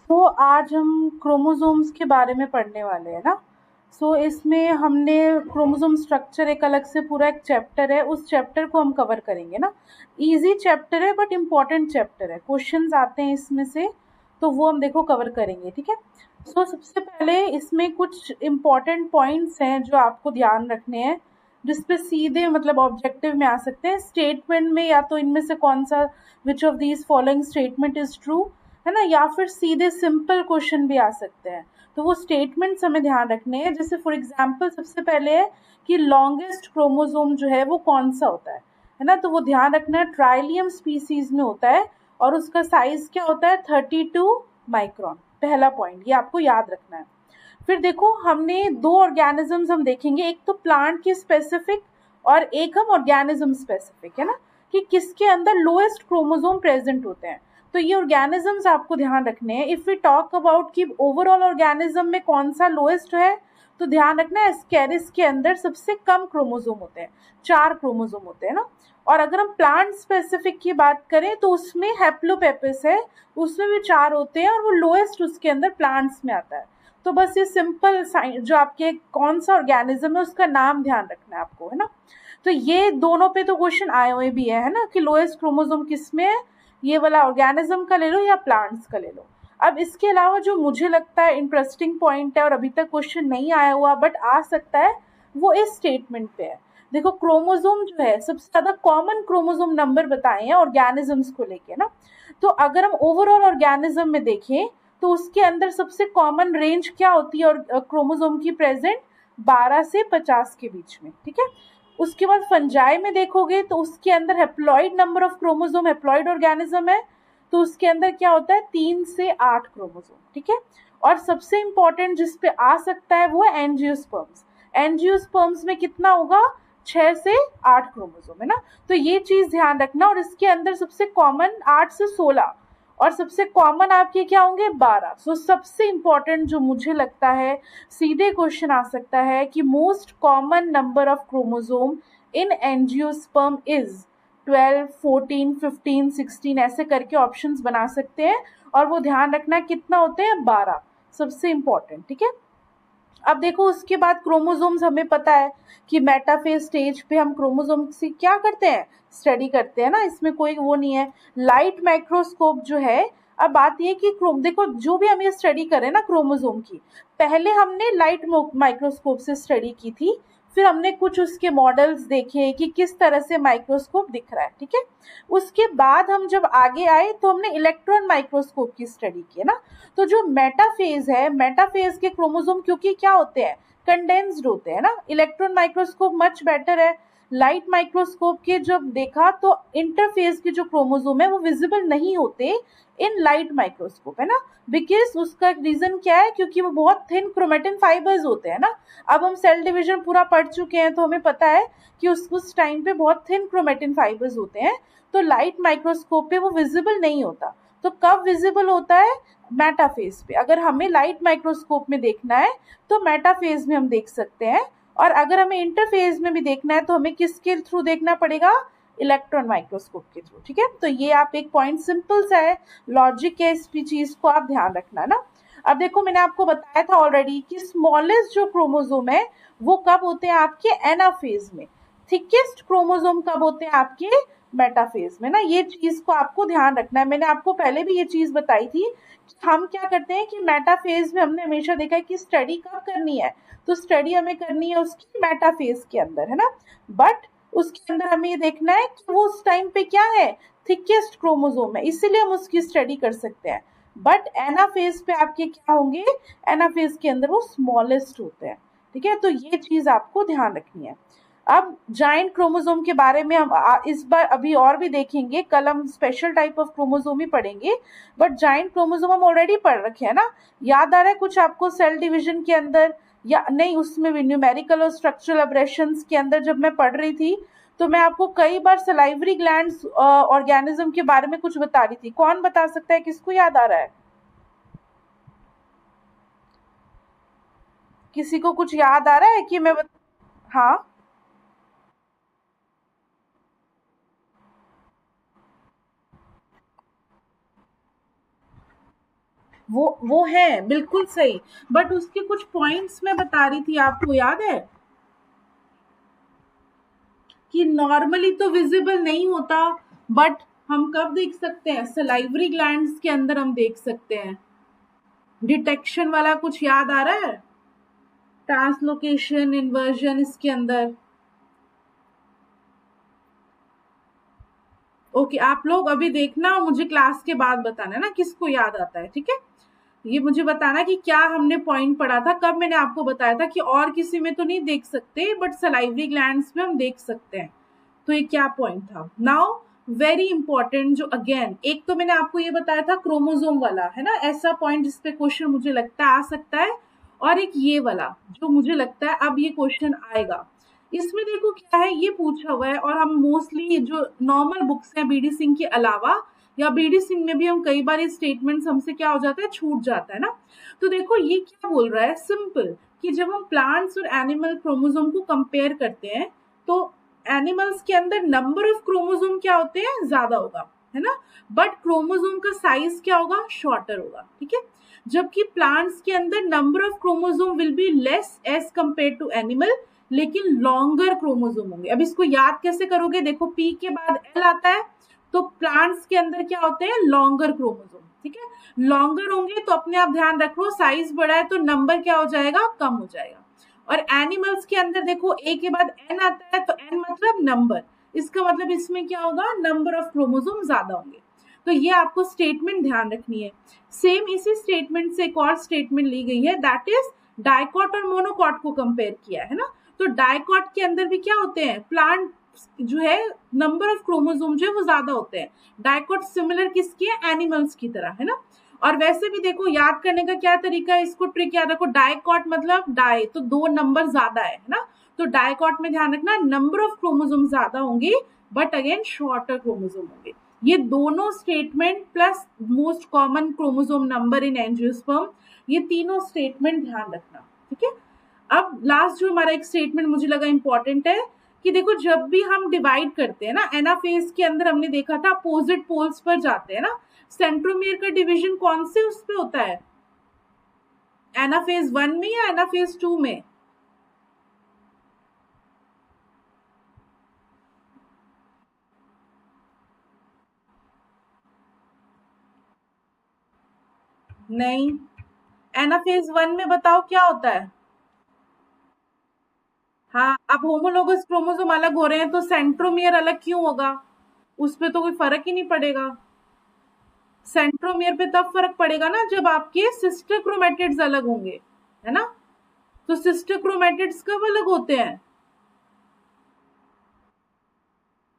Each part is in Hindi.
तो आज हम क्रोमोसोम्स के बारे में पढ़ने वाले हैं ना। इसमें हमने क्रोमोसोम स्ट्रक्चर एक अलग से पूरा एक चैप्टर है, उस चैप्टर को हम कवर करेंगे ना। इजी चैप्टर है बट इम्पॉर्टेंट चैप्टर है, क्वेश्चंस आते हैं इसमें से, तो वो हम देखो कवर करेंगे, ठीक है। सबसे पहले इसमें कुछ इम्पॉर्टेंट पॉइंट्स हैं जो आपको ध्यान रखने हैं, जिसपे सीधे मतलब ऑब्जेक्टिव में आ सकते हैं स्टेटमेंट में, या तो इनमें से कौन सा विच of these following statement is true, है ना, या फिर सीधे सिंपल क्वेश्चन भी आ सकते हैं। तो वो स्टेटमेंट्स हमें ध्यान रखने हैं। जैसे फॉर एग्जांपल सबसे पहले है कि लॉन्गेस्ट क्रोमोसोम जो है वो कौन सा होता है ना। तो वो ध्यान रखना है, ट्राइलियम स्पीसीज में होता है और उसका साइज क्या होता है, 32 माइक्रोन। पहला पॉइंट ये आपको याद रखना है। फिर देखो हमने दो ऑर्गेनिजम्स हम देखेंगे, एक तो प्लांट की स्पेसिफिक और एक हम ऑर्गेनिज्म स्पेसिफिक, है ना, कि किसके अंदर लोएस्ट क्रोमोसोम प्रेजेंट होते हैं। तो ये ऑर्गेनिजम्स आपको ध्यान रखने हैं। इफ वी टॉक अबाउट कि ओवरऑल ऑर्गेनिज्म में कौन सा लोएस्ट है, तो ध्यान रखना है एस्केरिस के अंदर सबसे कम क्रोमोसोम होते हैं, 4 क्रोमोसोम होते हैं ना। और अगर हम प्लांट स्पेसिफिक की बात करें तो उसमें हैप्लोपेपिस है, उसमें भी 4 होते हैं और वो लोएस्ट उसके अंदर प्लांट्स में आता है। तो बस ये सिंपल साइन जो आपके कौन सा ऑर्गेनिज्म है उसका नाम ध्यान रखना है आपको, है ना। तो ये दोनों पे तो क्वेश्चन आए हुए भी है ना, कि लोएस्ट क्रोमोसोम किसमें है, ये वाला ऑर्गेनिज्म का ले लो या प्लांट्स का ले लो। अब इसके अलावा जो मुझे लगता है इंटरेस्टिंग पॉइंट है और अभी तक क्वेश्चन नहीं आया हुआ बट आ सकता है, वो इस स्टेटमेंट पे है। देखो क्रोमोसोम जो है सबसे ज्यादा कॉमन क्रोमोसोम नंबर बताए हैं ऑर्गेनिजम्स को लेके ना। तो अगर हम ओवरऑल ऑर्गेनिज्म में देखें तो उसके अंदर सबसे कॉमन रेंज क्या होती है और क्रोमोसोम की प्रेजेंट 12 से 50 के बीच में, ठीक है। उसके बाद फंजाई में देखोगे तो उसके अंदर haploid number of chromosome, haploid organism है, तो उसके अंदर क्या होता है 3 से 8 क्रोमोसोम, ठीक है। और सबसे इंपॉर्टेंट जिस पे आ सकता है वो है एंजियोस्पर्म्स। एंजियोस्पर्म्स में कितना होगा, 6 से 8 क्रोमोसोम, है ना। तो ये चीज ध्यान रखना। और इसके अंदर सबसे कॉमन 8 से 16 और सबसे कॉमन आपके क्या होंगे 12। सबसे इंपॉर्टेंट जो मुझे लगता है सीधे क्वेश्चन आ सकता है कि most common number of chromosome in angiosperm is 12, 14, 15, 16, ऐसे करके ऑप्शंस बना सकते हैं। और वो ध्यान रखना कितना होते हैं 12, सबसे इंपॉर्टेंट, ठीक है। अब देखो उसके बाद क्रोमोसोम्स हमें पता है कि मेटाफेज स्टेज पे हम क्रोमोसोम से क्या करते हैं, स्टडी करते हैं ना, इसमें कोई वो नहीं है। लाइट माइक्रोस्कोप जो है, अब बात ये कि देखो जो भी हम ये स्टडी करें ना क्रोमोसोम की, पहले हमने लाइट माइक्रोस्कोप से स्टडी की थी, फिर हमने कुछ उसके मॉडल्स देखे कि किस तरह से माइक्रोस्कोप दिख रहा है, ठीक है। उसके बाद हम जब आगे आए तो हमने इलेक्ट्रॉन माइक्रोस्कोप की स्टडी की, है ना। तो जो मेटाफेज है, मेटाफेज के क्रोमोसोम क्योंकि क्या होते हैं, कंडेंस्ड होते हैं ना। इलेक्ट्रॉन माइक्रोस्कोप मच बेटर है। लाइट माइक्रोस्कोप के जब देखा तो इंटरफेज के जो क्रोमोसोम है वो विजिबल नहीं होते इन लाइट माइक्रोस्कोप, है ना। बिकॉज उसका रीजन क्या है, क्योंकि वो बहुत थिन क्रोमेटिन फाइबर्स होते हैं ना। अब हम सेल डिवीजन पूरा पढ़ चुके हैं तो हमें पता है कि उस टाइम पे बहुत थिन क्रोमेटिन फाइबर्स होते हैं, तो लाइट माइक्रोस्कोप पे वो विजिबल नहीं होता। तो कब विजिबल होता है, मेटाफेज पे। अगर हमें लाइट माइक्रोस्कोप में देखना है तो मेटाफेज में हम देख सकते हैं, और अगर हमें इंटरफेज में भी देखना है तो हमें किसके थ्रू देखना पड़ेगा, इलेक्ट्रॉन माइक्रोस्कोप के थ्रू, ठीक है। तो ये आप एक पॉइंट सिंपल सा है, लॉजिक है, इस चीज को आप ध्यान रखना ना। अब देखो मैंने आपको बताया था ऑलरेडी कि स्मॉलेस्ट जो क्रोमोसोम है वो कब होते हैं आपके एनाफेज में, थिकेस्ट क्रोमोसोम कब होते हैं आपके मेटाफेज में ना। ये चीज को आपको ध्यान रखना है। मैंने आपको पहले भी ये चीज बताई थी कि हम क्या करते हैं कि मेटाफेज में हमने हमेशा देखा है कि स्टडी कब करनी है, तो स्टडी हमें करनी है उसकी मेटाफेज के अंदर, है ना। बट उसके अंदर हमें ये देखना है कि वो उस टाइम पे क्या है, थिकेस्ट क्रोमोसोम है, इसीलिए हम उसकी स्टडी कर सकते हैं। बट एनाफेज पे आपके क्या होंगे, एनाफेज के अंदर वो स्मॉलेस्ट होते हैं, ठीक है। तो ये चीज आपको ध्यान रखनी है। अब जाइंट क्रोमोसोम के बारे में हम इस बार अभी और भी देखेंगे, कल हम स्पेशल टाइप ऑफ क्रोमोसोम ही पढ़ेंगे, बट जाइंट क्रोमोसोम हम ऑलरेडी पढ़ रखे हैं ना। याद आ रहा है कुछ आपको सेल डिवीजन के अंदर, या नहीं, उसमें भी न्यूमेरिकल और स्ट्रक्चरल अब्रेशंस के अंदर जब मैं पढ़ रही थी तो मैं आपको कई बार सलाइवरी ग्लैंड्स ऑर्गेनिज्म के बारे में कुछ बता रही थी। कौन बता सकता है, किसको याद आ रहा है, किसी को कुछ याद आ रहा है कि हाँ। वो है बिल्कुल सही, बट उसके कुछ पॉइंट्स मैं बता रही थी, आपको याद है कि नॉर्मली तो विजिबल नहीं होता, बट हम कब देख सकते हैं, सलाइवरी ग्लैंड्स के अंदर हम देख सकते हैं। डिटेक्शन वाला कुछ याद आ रहा है, ट्रांसलोकेशन इन्वर्जन इसके अंदर। ओके, आप लोग अभी देखना, मुझे क्लास के बाद बताना ना किसको याद आता है, ठीक है। ये मुझे बताना कि क्या हमने पॉइंट पढ़ा था, कब मैंने आपको बताया था कि और किसी में तो नहीं देख सकते बट सलाइवरी ग्लैंड्स में हम देख सकते हैं। तो ये क्या पॉइंट था नाउ, वेरी इंपॉर्टेंट, जो अगेन एक तो मैंने आपको ये बताया था क्रोमोजोम वाला है ना, ऐसा पॉइंट जिसपे क्वेश्चन मुझे लगता है आ सकता है, और एक ये वाला जो मुझे लगता है अब ये क्वेश्चन आएगा। इसमें देखो क्या है, ये पूछा हुआ है, और हम मोस्टली जो नॉर्मल बुक्स हैं बीडी सिंह के अलावा, या बीडी सिंह में भी हम कई बार ये स्टेटमेंट्स हमसे क्या हो जाता है, छूट जाता है ना। तो देखो ये क्या बोल रहा है, सिंपल, कि जब हम प्लांट्स और एनिमल क्रोमोसोम को कंपेयर करते हैं, तो एनिमल्स के अंदर नंबर ऑफ क्रोमोसोम क्या होते हैं, ज्यादा होगा, है ना, बट क्रोमोसोम का साइज क्या होगा, शॉर्टर होगा, ठीक है। जबकि प्लांट्स के अंदर number of chromosome will be less as compare to animal, लेकिन लॉन्गर क्रोमोसोम होंगे। अब इसको याद कैसे करोगे, देखो पी के बाद एल आता है, तो प्लांट्स के अंदर क्या होते हैं, लॉन्गर क्रोमोसोम, ठीक है। लॉन्गर होंगे तो अपने आप ध्यान रखो, साइज बड़ा है तो नंबर क्या हो जाएगा, कम हो जाएगा। और एनिमल्स के अंदर देखो ए के बाद एन आता है, तो एन मतलब नंबर, इसका मतलब इसमें क्या होगा, नंबर ऑफ क्रोमोसोम ज्यादा होंगे। तो ये आपको स्टेटमेंट ध्यान रखनी है। सेम इसी स्टेटमेंट से एक और स्टेटमेंट ली गई है, दैट इज डाइकॉट और मोनोकॉट को कंपेयर किया है ना। तो डाइकॉट के अंदर भी क्या होते हैं, प्लांट जो है नंबर ऑफ क्रोमोसोम जो है वो ज्यादा होते हैं। डाइकॉट सिमिलर किसकी है, एनिमल्स की तरह, है ना। और वैसे भी देखो याद करने का क्या तरीका है, इसको ट्रिक याद रखो, डाइकॉट मतलब डाई, तो दो नंबर ज्यादा है ना। तो डाइकॉट में ध्यान रखना नंबर ऑफ क्रोमोसोम ज्यादा होंगे, बट अगेन शॉर्टर क्रोमोसोम होंगे। ये दोनों statement plus most common chromosome number in angiosperm, ये तीनों स्टेटमेंट ध्यान रखना, ठीक है। अब लास्ट जो हमारा एक स्टेटमेंट मुझे लगा इंपॉर्टेंट है, कि देखो जब भी हम डिवाइड करते हैं ना, एनाफेज के अंदर हमने देखा था अपोजिट पोल्स पर जाते हैं ना, सेंट्रोमियर का डिवीजन कौन से उस पे होता है, एनाफेज 1 में या एनाफेज 2 में? नहीं, एनाफेज 1 में बताओ क्या होता है। हाँ, अब होमोलोगस क्रोमोसोम अलग हो रहे हैं तो सेंट्रोमियर अलग क्यों होगा, उस पे तो कोई फर्क ही नहीं पड़ेगा। सेंट्रोमियर पे तब फर्क पड़ेगा ना जब आपके सिस्टर क्रोमेटिड्स अलग होंगे, है ना। तो सिस्टर क्रोमेटिड्स कब अलग होते हैं,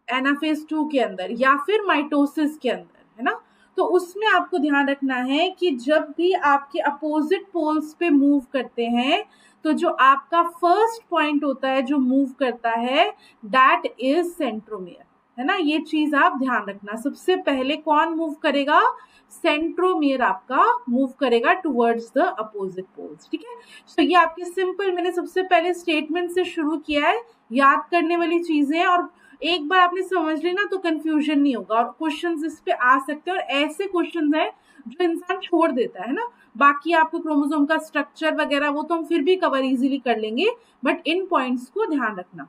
एनाफेज 2 के अंदर या फिर माइटोसिस के अंदर, है ना। तो उसमें आपको ध्यान रखना है कि जब भी आपके अपोजिट पोल्स पे मूव करते हैं, तो जो आपका फर्स्ट पॉइंट होता है जो मूव करता है, दैट इज सेंट्रोमियर, है ना। ये चीज आप ध्यान रखना, सबसे पहले कौन मूव करेगा, सेंट्रोमियर आपका मूव करेगा टुवर्ड्स द अपोजिट पोल्स, ठीक है। तो ये आपके सिंपल, मैंने सबसे पहले स्टेटमेंट से शुरू किया है, याद करने वाली चीजें, और एक बार आपने समझ ली ना तो कंफ्यूजन नहीं होगा, और क्वेश्चंस इस पे आ सकते हैं, और ऐसे क्वेश्चंस हैं जो इंसान छोड़ देता है ना। बाकी आपको क्रोमोसोम का स्ट्रक्चर वगैरह वो तो हम फिर भी कवर इजीली कर लेंगे, बट इन पॉइंट्स को ध्यान रखना।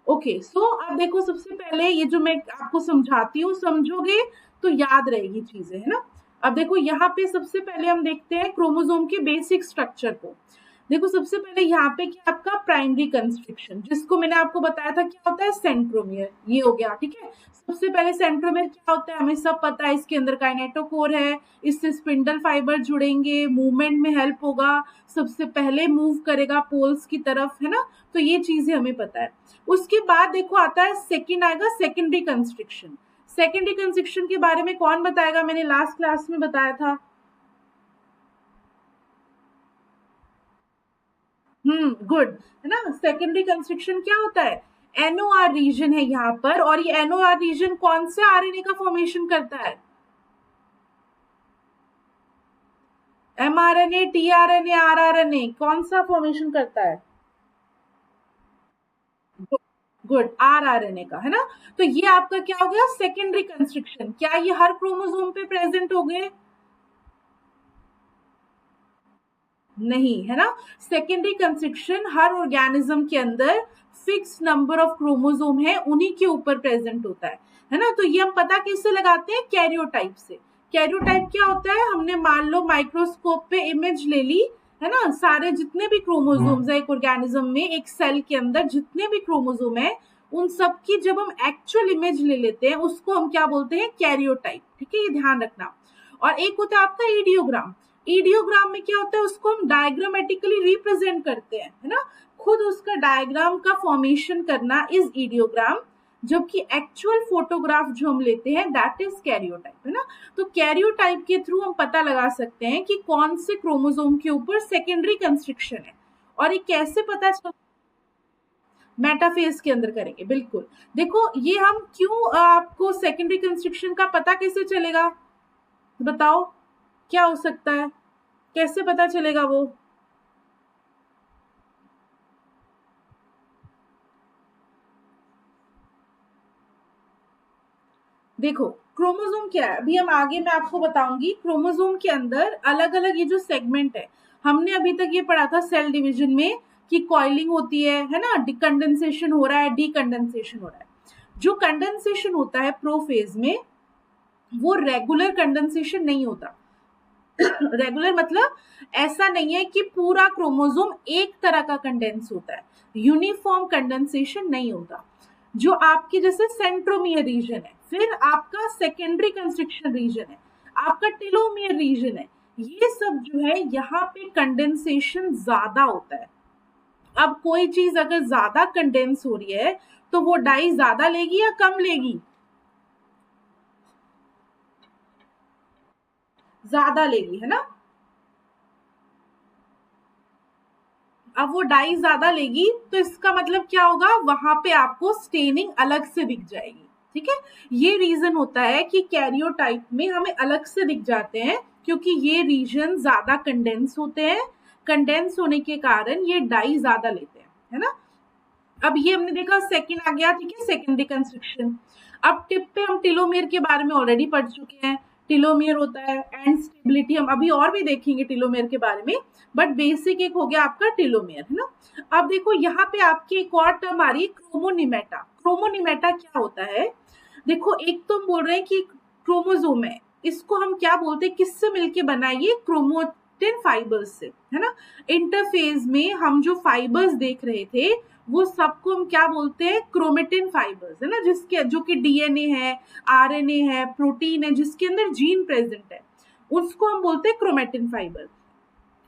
ओके, सो अब देखो सबसे पहले ये जो मैं आपको समझाती हूँ, समझोगे तो याद रहेगी चीजें, है ना। अब देखो यहाँ पे सबसे पहले हम देखते हैं क्रोमोसोम के बेसिक स्ट्रक्चर को। देखो सबसे पहले यहाँ पे क्या आपका प्राइमरी कंस्ट्रक्शन, जिसको मैंने आपको बताया था क्या होता है, सेंट्रोमियर, ये हो गया, ठीक है। सबसे पहले सेंट्रोमियर क्या होता है हमें सब पता है, इसके अंदर काइनेटोकोर है, इससे स्पिंडल फाइबर जुड़ेंगे, मूवमेंट में हेल्प होगा, सबसे पहले मूव करेगा पोल्स की तरफ, है ना। तो ये चीजें हमें पता है। उसके बाद देखो आता है सेकंड, आएगा सेकेंडरी कंस्ट्रक्शन। सेकेंडरी कंस्ट्रक्शन के बारे में कौन बताएगा, मैंने लास्ट क्लास में बताया था। गुड, है ना। सेकेंडरी कंस्ट्रक्शन क्या होता है, एनओआर रीजन है यहाँ पर, और ये एनओआर रीजन कौन से आरएनए का फॉर्मेशन करता है, एमआरएनए, टीआरएनए, आरआरएनए, कौन सा फॉर्मेशन करता है, गुड, आरआरएनए का, है ना। तो ये आपका क्या हो गया, सेकेंडरी कंस्ट्रक्शन। क्या ये हर क्रोमोसोम पे प्रेजेंट हो गए, नहीं, है ना। सेकेंडरी कंस्ट्रक्शन हर ऑर्गेनिज्म के अंदर फिक्स नंबर ऑफ क्रोमोसोम है, उन्हीं के ऊपर प्रेजेंट होता है ना। तो ये हम पता कैसे लगाते हैं? कैरियोटाइप से। कैरियोटाइप क्या होता है? हमने मान लो माइक्रोस्कोप पे इमेज ले ली, है ना, सारे जितने भी क्रोमोसोम्स है एक ऑर्गेनिज्म में, एक सेल के अंदर जितने भी क्रोमोसोम है, उन सब की जब हम एक्चुअल इमेज ले लेते हैं उसको हम क्या बोलते हैं? कैरियोटाइप। ठीक है, ये ध्यान रखना। और एक होता है आपका ईडियोग्राम। ईडियोग्राम में क्या होता है? उसको हम डायग्रामेटिकली रिप्रेजेंट करते हैं, है ना। खुद उसका डायग्राम का फॉर्मेशन करना इज ईडियोग्राम, जबकि एक्चुअल फोटोग्राफ जो हम लेते हैं दैट इज कैरियोटाइप, है ना। तो कैरियोटाइप के थ्रू हम पता लगा सकते हैं कि कौन से क्रोमोसोम के ऊपर सेकेंडरी कंस्ट्रक्शन है। और ये कैसे पता चल? मेटाफेज के अंदर करेंगे, बिल्कुल। देखो ये हम क्यों, आपको सेकेंडरी कंस्ट्रक्शन का पता कैसे चलेगा? बताओ क्या हो सकता है, कैसे पता चलेगा वो? देखो क्रोमोसोम क्या है, अभी हम आगे मैं आपको बताऊंगी। क्रोमोसोम के अंदर अलग अलग ये जो सेगमेंट है, हमने अभी तक ये पढ़ा था सेल डिवीजन में कि कॉइलिंग होती है ना, कंडेंसेशन हो रहा है, डीकंडेंसेशन हो रहा है। जो कंडेंसेशन होता है प्रोफेज में, वो रेगुलर कंडेंसेशन नहीं होता। रेगुलर मतलब ऐसा नहीं है कि पूरा क्रोमोसोम एक तरह का कंडेंस होता है, यूनिफॉर्म कंडेंसेशन नहीं होता। जो आपकी जैसे सेंट्रोमियर रीजन है, फिर आपका सेकेंडरी कंस्ट्रक्शन रीजन है, आपका टेलोमियर रीजन है, ये सब जो है यहाँ पे कंडेंसेशन ज्यादा होता है। अब कोई चीज अगर ज्यादा कंडेंस हो रही है तो वो डाई ज्यादा लेगी या कम लेगी? ज्यादा लेगी, है ना। अब वो डाई ज्यादा लेगी तो इसका मतलब क्या होगा? वहां पे आपको स्टेनिंग अलग से दिख जाएगी। ठीक है, ये रीजन होता है कि कैरियोटाइप में हमें अलग से दिख जाते हैं, क्योंकि ये रीजन ज्यादा कंडेंस होते हैं। कंडेंस होने के कारण ये डाई ज्यादा लेते हैं, है ना। अब ये हमने देखा सेकंड आ गया, ठीक है, सेकेंडरी कंस्ट्रक्शन। अब टिप पे हम टेलोमेयर के बारे में ऑलरेडी पढ़ चुके हैं। टेलोमेयर होता है एंड स्टेबिलिटी, हम अभी और भी देखेंगे टेलोमेयर के बारे में, बट बेसिक एक हो गया आपका टेलोमेयर, है ना। अब देखो यहाँ पे आपकी एक और टर्म आ रही है, क्रोमोनिमेटा। क्रोमोनिमेटा क्या होता है? देखो एक तो हम बोल रहे हैं कि क्रोमोसोम है, इसको हम क्या बोलते हैं, किससे मिलके बना है? ये क्रोमोटिन फाइबर्स से, है ना। इंटरफेज में हम जो फाइबर्स देख रहे थे वो सबको हम क्या बोलते हैं? क्रोमेटिन फाइबर्स, है ना, जिसके जो कि डीएनए है, आरएनए है, प्रोटीन है, जिसके अंदर जीन प्रेजेंट है, उसको हम बोलते हैं क्रोमेटिन फाइबर।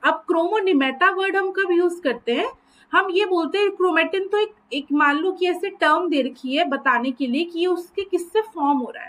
अब क्रोमोनिमेटा वर्ड हम कब यूज करते हैं? हम ये बोलते हैं क्रोमेटिन तो एक मान लो कि ऐसे टर्म दे रखी है बताने के लिए कि ये उसके किससे फॉर्म हो रहा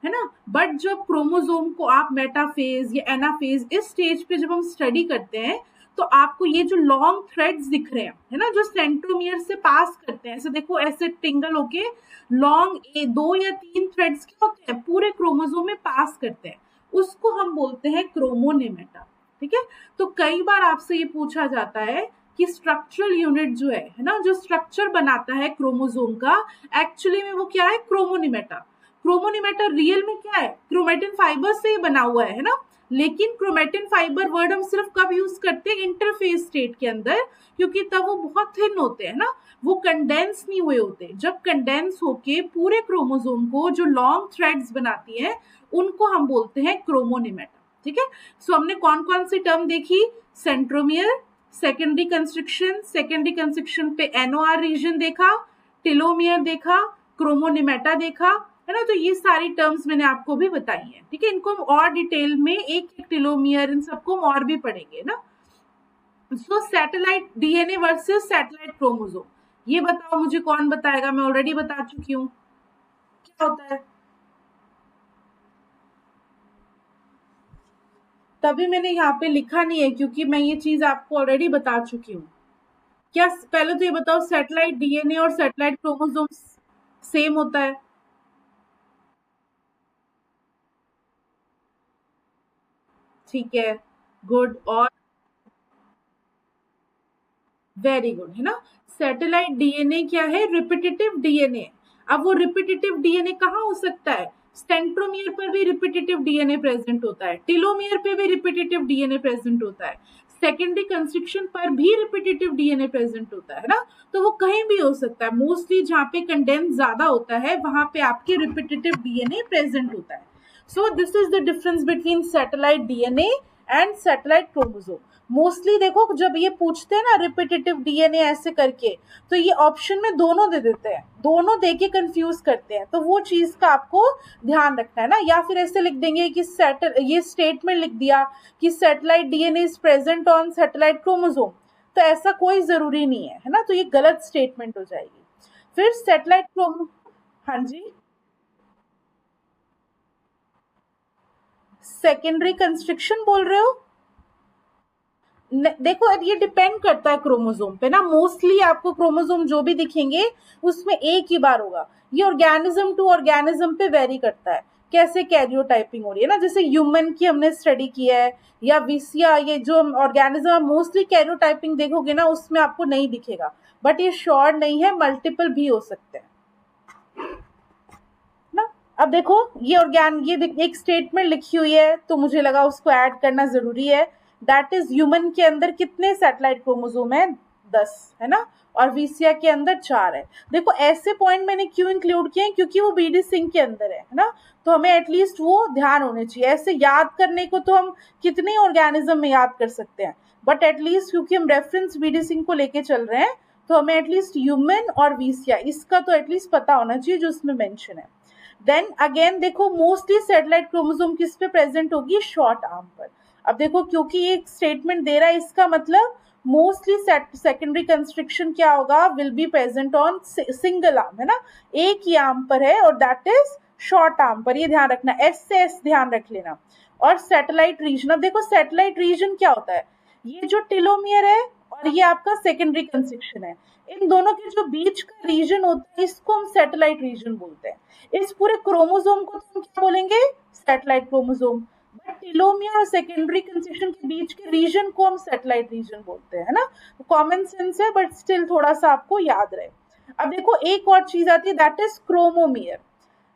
है ना। बट जब क्रोमोसोम को आप मेटाफेज या एनाफेज इस स्टेज पे जब हम स्टडी करते हैं, तो आपको ये जो लॉन्ग थ्रेड्स दिख रहे हैं, है ना, जो सेंट्रोमियर से पास करते हैं, ऐसे देखो ऐसे टिंगल होके लॉन्ग 2 या 3 थ्रेड्स क्या होते हैं पूरे क्रोमोसोम में पास करते हैं, उसको हम बोलते हैं क्रोमोनिमेटा। ठीक है, तो कई बार आपसे ये पूछा जाता है कि स्ट्रक्चरल यूनिट जो है ना, जो स्ट्रक्चर बनाता है क्रोमोसोम का, एक्चुअली में वो क्या है? क्रोमोनिमेटा। क्रोमोनिमेटा रियल में क्या है? क्रोमेटिन फाइबर से ही बना हुआ है ना। लेकिन क्रोमेटिन फाइबर वर्ड हम सिर्फ कब यूज करते हैं? इंटरफेस स्टेट के अंदर, क्योंकि तब वो बहुत थिन होते हैं ना, वो कंडेंस नहीं हुए होते। जब कंडेंस होके पूरे क्रोमोसोम को जो लॉन्ग थ्रेड्स बनाती है, उनको हम बोलते हैं क्रोमोनिमेटा। ठीक है, सो हमने कौन कौन सी टर्म देखी? Centromere, secondary constriction, secondary constriction पे एनओआर रीजन देखा, टेलोमियर देखा, क्रोमोनिमेटा देखा, है ना। तो ये सारी टर्म्स मैंने आपको भी बताई हैं। ठीक है, इनको हम और डिटेल में एक एक टेलोमियर इन सबको हम और भी पढ़ेंगे ना। So satellite DNA versus satellite chromosome, ये बताओ मुझे, कौन बताएगा? मैं ऑलरेडी बता चुकी हूँ, क्या होता है? तभी मैंने यहाँ पे लिखा नहीं है, क्योंकि मैं ये चीज आपको ऑलरेडी बता चुकी हूँ। क्या, पहले तो ये बताओ, सैटेलाइट डीएनए और सैटेलाइट क्रोमोसोम सेम होता है? ठीक है, गुड। और वेरी गुड, है ना। सैटेलाइट डीएनए क्या है? Repetitive DNA. अब वो रिपीटेटिव डीएनए कहाँ हो सकता है? सेंट्रोमियर पर भी रिपीटेटिव डीएनए प्रेजेंट होता है, टेलोमियर पे भी रिपीटेटिव डीएनए प्रेजेंट होता है। सेकेंडरी कंस्ट्रक्शन पर भी रिपीटेटिव डीएनए प्रेजेंट होता है ना, तो वो कहीं भी हो सकता है, मोस्टली जहाँ पे कंडेंस ज्यादा होता है वहां पे आपके रिपीटेटिव डीएनए प्रेजेंट होता है. सो this is the difference between satellite DNA and satellite chromosome. Mostly देखो जब ये पूछते हैं ना रिपीटेटिव डीएनए ऐसे करके, तो ये ऑप्शन में दोनों दे देते हैं, दोनों दे के कंफ्यूज करते हैं, तो वो चीज का आपको ध्यान रखना है ना. या फिर ऐसे लिख देंगे कि ये स्टेटमेंट लिख दिया कि satellite DNA is present on satellite chromosome, तो ऐसा कोई जरूरी नहीं है ना, तो ये गलत स्टेटमेंट हो जाएगी. फिर सैटेलाइट क्रोमो हाँ जी, सेकेंडरी कंस्ट्रक्शन बोल रहे हो. देखो ये डिपेंड करता है क्रोमोसोम पे ना, मोस्टली आपको क्रोमोसोम जो भी दिखेंगे उसमें एक ही बार होगा. ये ऑर्गेनिज्म टू ऑर्गेनिज्म पे वेरी करता है कैसे कैरियोटाइपिंग हो रही है ना, जैसे ह्यूमन की हमने स्टडी किया है या विसिया, ये जो ऑर्गेनिज्म मोस्टली कैरियोटाइपिंग देखोगे ना उसमें आपको नहीं दिखेगा, बट ये श्योर नहीं है, मल्टीपल भी हो सकते हैं ना. अब देखो ये एक स्टेटमेंट लिखी हुई है तो मुझे लगा उसको ऐड करना जरूरी है. दैट इज ह्यूमन के अंदर कितने सैटेलाइट क्रोमोसोम है, 10 है ना, और वीसिया के अंदर 4 है. देखो ऐसे पॉइंट मैंने क्यों इंक्लूड किए हैं, क्योंकि वो बीडी सिंह के अंदर है ना, तो हमें एटलीस्ट वो ध्यान होने चाहिए. ऐसे याद करने को तो हम कितने ऑर्गेनिज्म में याद कर सकते हैं, बट एटलीस्ट क्योंकि हम रेफरेंस बीडी सिंह को लेके चल रहे हैं, तो हमें एटलीस्ट ह्यूमन और वीसिया इसका तो एटलीस्ट पता होना चाहिए जो उसमें मेंशन है. देन अगेन देखो मोस्टली सैटेलाइट क्रोमोसोम किस पे प्रेजेंट होगी, शॉर्ट आर्म पर. अब देखो क्योंकि ये स्टेटमेंट दे रहा है, इसका मतलब मोस्टली सेकेंडरी कंस्ट्रक्शन क्या होगा, will be present on single arm, है ना, एक ही आर्म पर है, और दैट इज शॉर्ट आर्म पर. ये ध्यान रखना, एस से एस ध्यान रख लेना. और सैटेलाइट रीजन, अब देखो सैटेलाइट रीजन क्या होता है, ये जो टेलोमियर है और ये आपका सेकेंडरी कंस्ट्रक्शन है, इन दोनों के जो बीच का रीजन होता है इसको हम सैटेलाइट रीजन बोलते हैं. इस पूरे क्रोमोसोम को हम क्या बोलेंगे, सैटेलाइट क्रोमोसोम. बट टेलोमियर और सेकेंडरी कंस्ट्रक्शन के बीच के रीजन को हम सैटेलाइट रीजन बोलते हैं, है ना. कॉमन सेंस है बट स्टिल थोड़ा सा आपको याद रहे. अब देखो एक और चीज आती है, दैट इज क्रोमोमियर.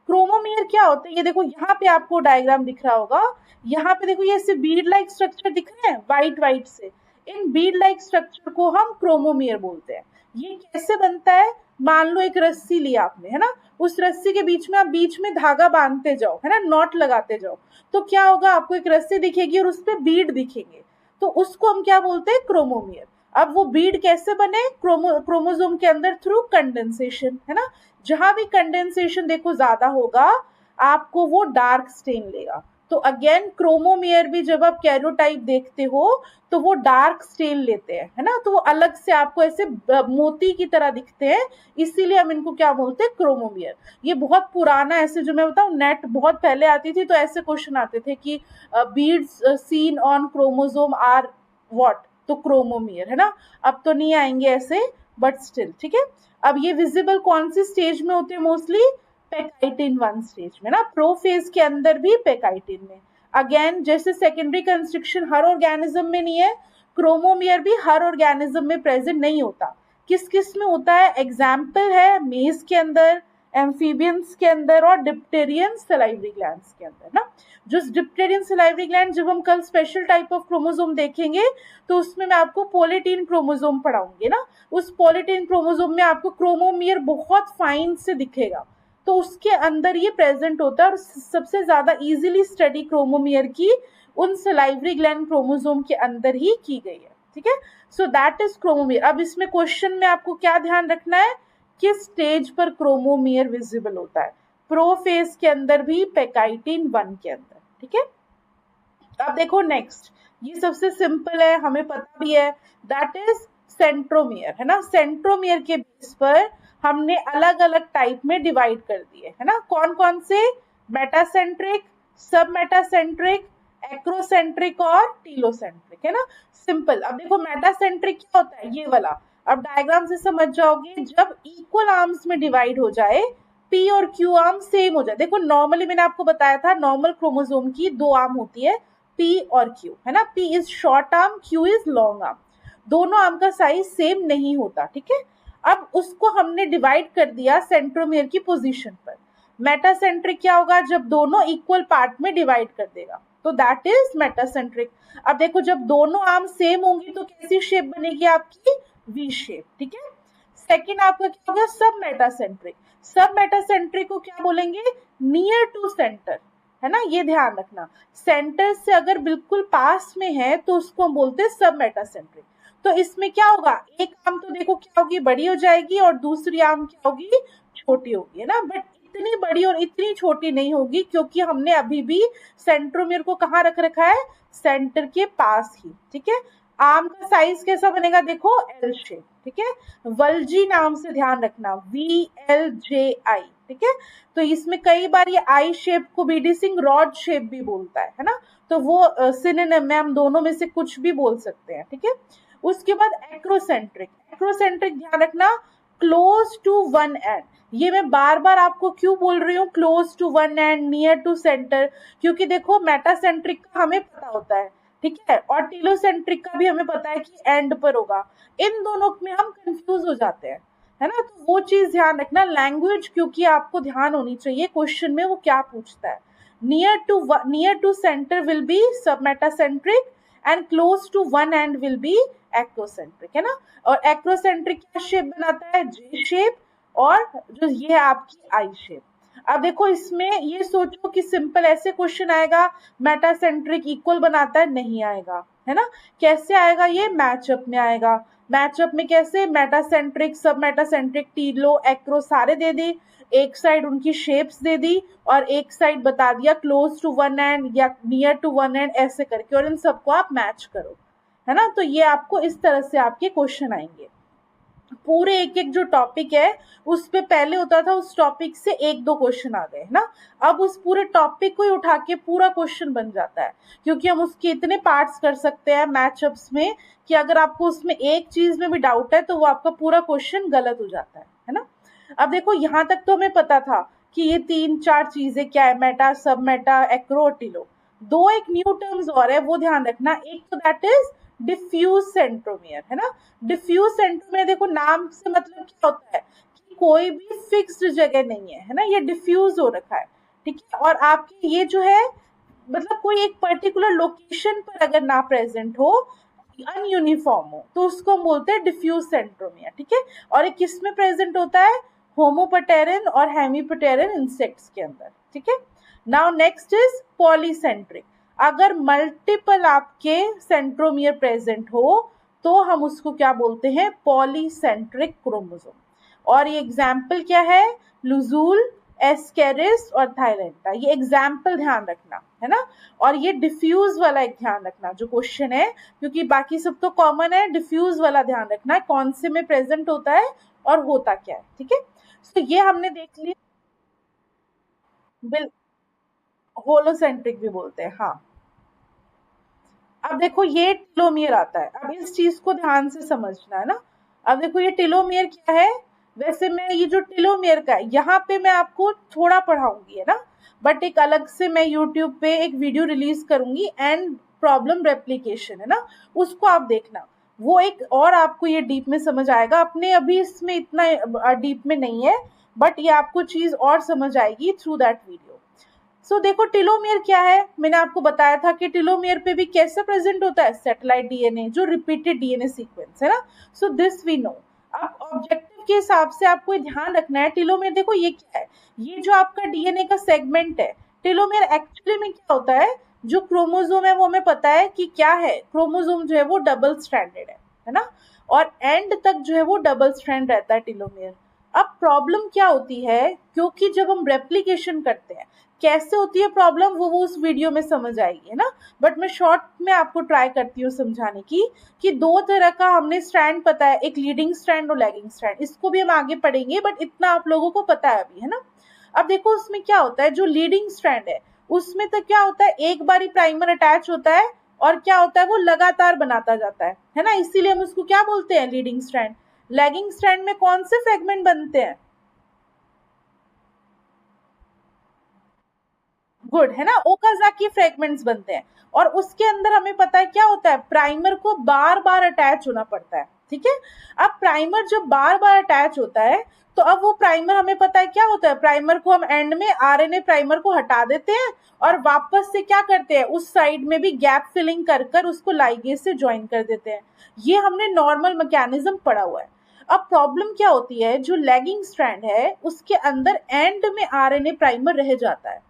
क्रोमोमियर क्या होता है, ये देखो यहाँ पे आपको डायग्राम दिख रहा होगा, यहाँ पे देखो ये ऐसे बीड लाइक स्ट्रक्चर दिख रहे हैं व्हाइट व्हाइट से, इन बीड लाइक स्ट्रक्चर को हम क्रोमोमियर बोलते हैं. ये कैसे बनता है, मान लो एक रस्सी ली आपने, है ना, उस रस्सी के बीच में आप बीच में धागा बांधते जाओ, है ना, नॉट लगाते जाओ, तो क्या होगा, आपको एक रस्सी दिखेगी और उस पर बीड दिखेंगे, तो उसको हम क्या बोलते हैं, क्रोमोमियर. अब वो बीड कैसे बने, क्रोमोसोम के अंदर थ्रू कंडेंसेशन, है ना, जहां भी कंडेंसेशन देखो ज्यादा होगा आपको वो डार्क स्टेन लेगा. तो अगेन क्रोमोमियर भी जब आप कैरियोटाइप देखते हो तो वो डार्क स्टेन लेते हैं, है ना, तो वो अलग से आपको ऐसे मोती की तरह दिखते हैं, इसीलिए हम इनको क्या बोलते हैं, क्रोमोमियर. ये बहुत पुराना, ऐसे जो मैं बताऊं नेट बहुत पहले आती थी तो ऐसे क्वेश्चन आते थे कि beads seen on chromosome are what, तो क्रोमोमियर, है ना. अब तो नहीं आएंगे ऐसे, बट स्टिल ठीक है. अब ये विजिबल कौन सी स्टेज में होते हैं, मोस्टली पेकाइटिन 1 स्टेज में ना, प्रोफेज के अंदर भी पेकाइटिन में. अगेन जैसे सेकेंडरी कंस्ट्रक्शन हर ऑर्गेनिज्म में नहीं है, क्रोमोमियर भी हर ऑर्गेनिज्म में प्रेजेंट नहीं होता. किस किस में होता है, एग्जाम्पल है मेज के अंदर, एम्फीबियंस के अंदर और डिप्टेरियन सलाइवरी ग्लैंड्स के अंदर ना. जो डिप्टेरियन सलाइवरी ग्लैंड जब हम कल स्पेशल टाइप ऑफ क्रोमोसोम देखेंगे तो उसमें मैं आपको पोलिटीन क्रोमोसोम पढ़ाऊंगी ना, उस पोलिटीन क्रोमोसोम में आपको क्रोमोमियर बहुत फाइन से दिखेगा, तो उसके अंदर ये प्रेजेंट होता है. और सबसे ज्यादा इजीली स्टडी क्रोमोमियर की उन सलाइवरी ग्लैंड क्रोमोसोम के अंदर ही की गई है, ठीक है. So that is chromomere. अब इसमें क्वेश्चन में आपको क्या ध्यान रखना है, किस स्टेज पर क्रोमोमियर विजिबल होता है, प्रोफेज के अंदर भी पेकाइटिन 1 के अंदर, ठीक है. अब देखो नेक्स्ट, ये सबसे सिंपल है, हमें पता भी है, दैट इज सेंट्रोमियर, है ना. सेंट्रोमियर के बेस पर हमने अलग अलग टाइप में डिवाइड कर दिए, है ना. कौन कौन से, मेटासेंट्रिक, सब मेटासेंट्रिक, एक्रोसेंट्रिक और टीलोसेंट्रिक, है ना. सिंपल. अब देखो मेटासेंट्रिक क्या होता है, ये वाला, अब डायग्राम से समझ जाओगे, जब इक्वल आर्म्स में डिवाइड हो जाए, पी और क्यू आर्म सेम हो जाए. देखो नॉर्मली मैंने आपको बताया था नॉर्मल क्रोमोसोम की 2 आर्म होती है, पी और क्यू, है ना. P is short arm, Q is long arm, दोनों आर्म का साइज सेम नहीं होता, ठीक है. अब उसको हमने डिवाइड कर दिया सेंट्रोमियर की पोजीशन पर. मेटासेंट्रिक क्या होगा, जब दोनों इक्वल पार्ट में डिवाइड कर देगा, तो दैट इज मेटासेंट्रिक। अब देखो जब दोनों आर्म सेम होंगी तो कैसी शेप बनेगी आपकी, वी शेप, ठीक है। सेकंड आपका क्या होगा, सब मेटासेंट्रिक। सब मेटासेंट्रिक को क्या बोलेंगे, नियर टू सेंटर, है ना, ये ध्यान रखना। सेंटर से अगर बिल्कुल पास में है तो उसको हम बोलते हैं सब मेटासेंट्रिक। तो इसमें क्या होगा, एक आर्म तो देखो क्या होगी, बड़ी हो जाएगी, और दूसरी आर्म क्या होगी, छोटी होगी, है ना। बट इतनी बड़ी और इतनी छोटी नहीं होगी, क्योंकि हमने अभी भी सेंट्रोमियर को कहाँ रख रखा है, सेंटर के पास ही, ठीक है। आर्म का साइज कैसा बनेगा, देखो एल शेप, ठीक है। वल्जी नाम से ध्यान रखना, VLJI, ठीक है। तो इसमें कई बार ये आई शेप को BD सिंह रॉड शेप भी बोलता है ना। तो वो सिनोनिम में हम दोनों में से कुछ भी बोल सकते हैं, ठीक है। उसके बाद एक्रोसेंट्रिक। एक्रोसेंट्रिक ध्यान रखना, क्लोज टू वन एंड। ये मैं बार बार आपको क्यों बोल रही हूँ close to one end, near to centre, क्योंकि देखो मेटासेंट्रिक का हमें पता होता है, ठीक है, और टीलोसेंट्रिक का भी हमें पता है कि एंड पर होगा। इन दोनों में हम कंफ्यूज हो जाते हैं, है ना। तो वो चीज ध्यान रखना, लैंग्वेज क्योंकि आपको ध्यान होनी चाहिए क्वेश्चन में वो क्या पूछता है। Near to centre will be submetacentric, and close to one end will be acrocentric, है ना। और एक्रोसेंट्रिक क्या शेप बनाता है, जे शेप, और जो ये है आपकी आई शेप। अब देखो इसमें ये सोचो कि सिंपल ऐसे क्वेश्चन आएगा, मेटासेंट्रिक इक्वल बनाता है, नहीं आएगा, है ना। कैसे आएगा, ये मैचअप में आएगा। मैचअप में कैसे, मेटासेंट्रिक, सब मेटासेंट्रिक, टीलो, एक्रो सारे दे दी, एक साइड उनकी शेप्स दे दी, और एक साइड बता दिया क्लोज टू वन एंड या नियर टू वन एंड, ऐसे करके, और इन सबको आप मैच करो, है ना। तो ये आपको इस तरह से आपके क्वेश्चन आएंगे। पूरे एक एक जो टॉपिक है उस पे पहले होता था उस टॉपिक से एक दो क्वेश्चन आ गए, ना। अब उस पूरे टॉपिक को ही उठा के पूरा क्वेश्चन बन जाता है, क्योंकि हम उसके इतने पार्ट्स कर सकते हैं मैचअप्स में कि अगर आपको उसमें एक चीज में भी डाउट है तो वो आपका पूरा क्वेश्चन गलत हो जाता है ना। अब देखो यहाँ तक तो हमें पता था कि ये तीन चार चीजें क्या है, मेटा, सब मेटा, एक्रो और टिलो। दो एक न्यू टर्म्स और है, वो ध्यान रखना। एक तो दैट इज डिफ्यूज सेंट्रोमियर, है ना। डिफ्यूज सेंट्रोमियर देखो नाम से मतलब क्या होता है कि कोई भी फिक्स्ड जगह नहीं है ना, ये डिफ्यूज हो रखा है, ठीक है। और आपके ये जो है मतलब कोई एक पर्टिकुलर लोकेशन पर अगर ना प्रेजेंट हो, अनयूनिफॉर्म हो, तो उसको हम बोलते हैं डिफ्यूज सेंट्रोमियर, ठीक है। और ये किस में प्रेजेंट होता है, होमोपटेरिन और हेमीपटेरिन इंसेक्ट्स के अंदर, ठीक है। Now next is polycentric. अगर मल्टीपल आपके सेंट्रोमियर प्रेजेंट हो तो हम उसको क्या बोलते हैं, पॉलीसेंट्रिक क्रोमोसोम। और ये एग्जाम्पल क्या है, लुजूल, एस्केरिस और थाइलेंटा, ये एग्जाम्पल ध्यान रखना, है ना। और ये डिफ्यूज वाला एक ध्यान रखना जो क्वेश्चन है, क्योंकि बाकी सब तो कॉमन है, डिफ्यूज वाला ध्यान रखना है कौन से में प्रेजेंट होता है और होता क्या है, ठीक है। तो ये हमने देख लिया। बिल होलोसेंट्रिक भी बोलते हैं, हाँ। अब देखो ये टेलोमियर आता है, अब इस चीज को ध्यान से समझना है ना। अब देखो ये टेलोमियर क्या है, वैसे मैं ये जो टेलोमियर का है यहाँ पे मैं आपको थोड़ा पढ़ाऊंगी, है ना। बट एक अलग से मैं यूट्यूब पे एक वीडियो रिलीज करूंगी, एंड प्रॉब्लम रेप्लीकेशन, है ना, उसको आप देखना। वो एक और आपको ये डीप में समझ आएगा, अपने अभी इसमें इतना डीप में नहीं है, बट ये आपको चीज और समझ आएगी थ्रू दैट वीडियो। सो देखो टेलोमियर क्या है, मैंने आपको बताया था कि टेलोमियर पे भी कैसे प्रेजेंट होता है, सैटेलाइट डीएनए, जो रिपीटेड डीएनए सीक्वेंस है ना। So this we know. अब ऑब्जेक्टिव के हिसाब से आपको ध्यान रखना है, टेलोमियर देखो ये क्या है, ये जो आपका डीएनए का सेगमेंट है। टेलोमियर एक्चुअली में क्या होता है, जो क्रोमोसोम है वो हमें पता है कि क्या है, क्रोमोसोम जो है वो डबल स्ट्रैंडेड है ना। और एंड तक जो है वो डबल स्ट्रैंड रहता है टेलोमियर। अब प्रॉब्लम क्या होती है, क्योंकि जब हम रेप्लीकेशन करते हैं, कैसे होती है प्रॉब्लम, वो उस वीडियो में समझ आएगी, है ना। बट मैं शॉर्ट में आपको ट्राई करती हूँ समझाने की, कि दो तरह का हमने स्ट्रैंड पता है, एक लीडिंग स्ट्रैंड और लैगिंग स्ट्रैंड, इसको भी हम आगे पढ़ेंगे, बट इतना आप लोगों को पता है अभी, है ना। अब देखो उसमें क्या होता है, जो लीडिंग स्ट्रैंड है उसमें तो क्या होता है, एक बारी प्राइमर अटैच होता है, और क्या होता है वो लगातार बनाता जाता है ना, इसीलिए हम उसको क्या बोलते हैं, लीडिंग स्ट्रैंड। लैगिंग स्ट्रैंड में कौन से फ्रेगमेंट बनते हैं, गुड, है ना, ओकाजाकी फ्रेगमेंट्स बनते हैं। और उसके अंदर हमें पता है क्या होता है, प्राइमर को बार बार अटैच होना पड़ता है, ठीक है। अब प्राइमर जब बार बार अटैच होता है तो अब वो प्राइमर हमें पता है क्या होता है, प्राइमर को हम एंड में आरएनए प्राइमर को हटा देते हैं और वापस से क्या करते हैं, उस साइड में भी गैप फिलिंग कर कर उसको लाइगेज से ज्वाइन कर देते हैं। ये हमने नॉर्मल मैकेनिज्म पढ़ा हुआ है। अब प्रॉब्लम क्या होती है, जो लैगिंग स्ट्रैंड है उसके अंदर एंड में आरएनए प्राइमर रह जाता है।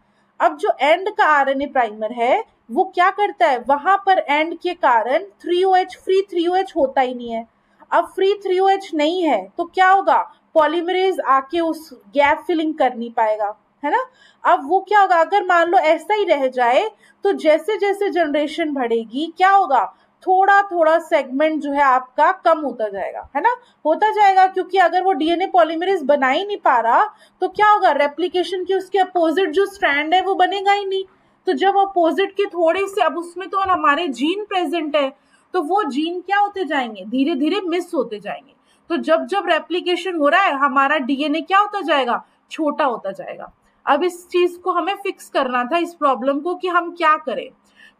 अब जो एंड का आरएनए प्राइमर है वो क्या करता है, वहां पर एंड के कारण 3OH फ्री 3OH होता ही नहीं है। अब फ्री 3OH नहीं है तो क्या होगा, पॉलीमरेज आके उस गैप फिलिंग कर नहीं पाएगा, है ना। अब वो क्या होगा, अगर मान लो ऐसा ही रह जाए तो जैसे जैसे जनरेशन बढ़ेगी क्या होगा, थोड़ा थोड़ा सेगमेंट जो है आपका कम होता जाएगा, है ना, होता जाएगा। क्योंकि अगर वो डीएनए पॉलीमरेज बना ही नहीं पा रहा तो क्या होगा, रेप्लिकेशन की उसके अपोजिट जो स्ट्रैंड है वो बनेगा ही नहीं। तो जब अपोजिट के थोड़े से, अब उसमें तो हमारे जीन प्रेजेंट है तो वो जीन क्या होते जाएंगे, धीरे धीरे मिस होते जाएंगे। तो जब जब रेप्लिकेशन हो रहा है हमारा डीएनए क्या होता जाएगा, छोटा होता जाएगा। अब इस चीज को हमें फिक्स करना था, इस प्रॉब्लम को, कि हम क्या करें।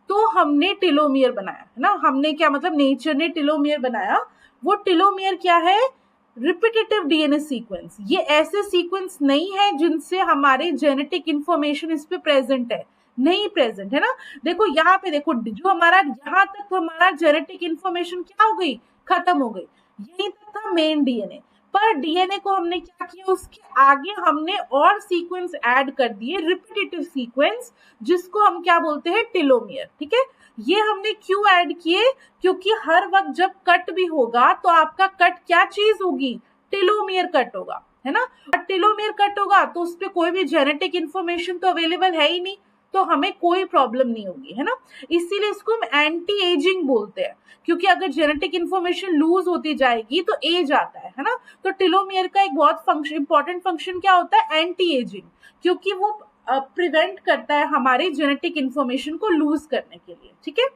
तो हमने टेलोमियर बनाया, है ना। हमने क्या मतलब, नेचर ने टेलोमियर बनाया। वो टेलोमियर क्या है, रिपीटेटिव डीएनए सीक्वेंस। ये ऐसे सीक्वेंस नहीं है जिनसे हमारे जेनेटिक इंफॉर्मेशन इस पे प्रेजेंट है, नहीं प्रेजेंट, है ना। देखो यहाँ पे देखो, जो हमारा यहाँ तक हमारा जेनेटिक इंफॉर्मेशन क्या हो गई, खत्म हो गई। यही तक था मेन डीएनए। पर डीएनए को हमने क्या किया, उसके आगे हमने और सीक्वेंस ऐड कर दिए, रिपीटेटिव सीक्वेंस, जिसको हम क्या बोलते हैं, टेलोमियर। ठीक है, ये हमने क्यों ऐड किए, क्योंकि हर वक्त जब कट भी होगा तो आपका कट क्या चीज होगी, टेलोमियर कट होगा, है ना। और टेलोमियर कट होगा तो उस पर कोई भी जेनेटिक इंफॉर्मेशन तो अवेलेबल है ही नहीं, तो हमें कोई प्रॉब्लम नहीं होगी, है ना। इसीलिए इसको हम एंटी एजिंग बोलते हैं, क्योंकि अगर जेनेटिक इंफॉर्मेशन लूज होती जाएगी तो एज आता है ना। तो टेलोमियर का एक बहुत इंपॉर्टेंट फंक्शन क्या होता है, एंटी एजिंग, क्योंकि वो प्रिवेंट करता है हमारे जेनेटिक इंफॉर्मेशन को लूज करने के लिए। ठीक है,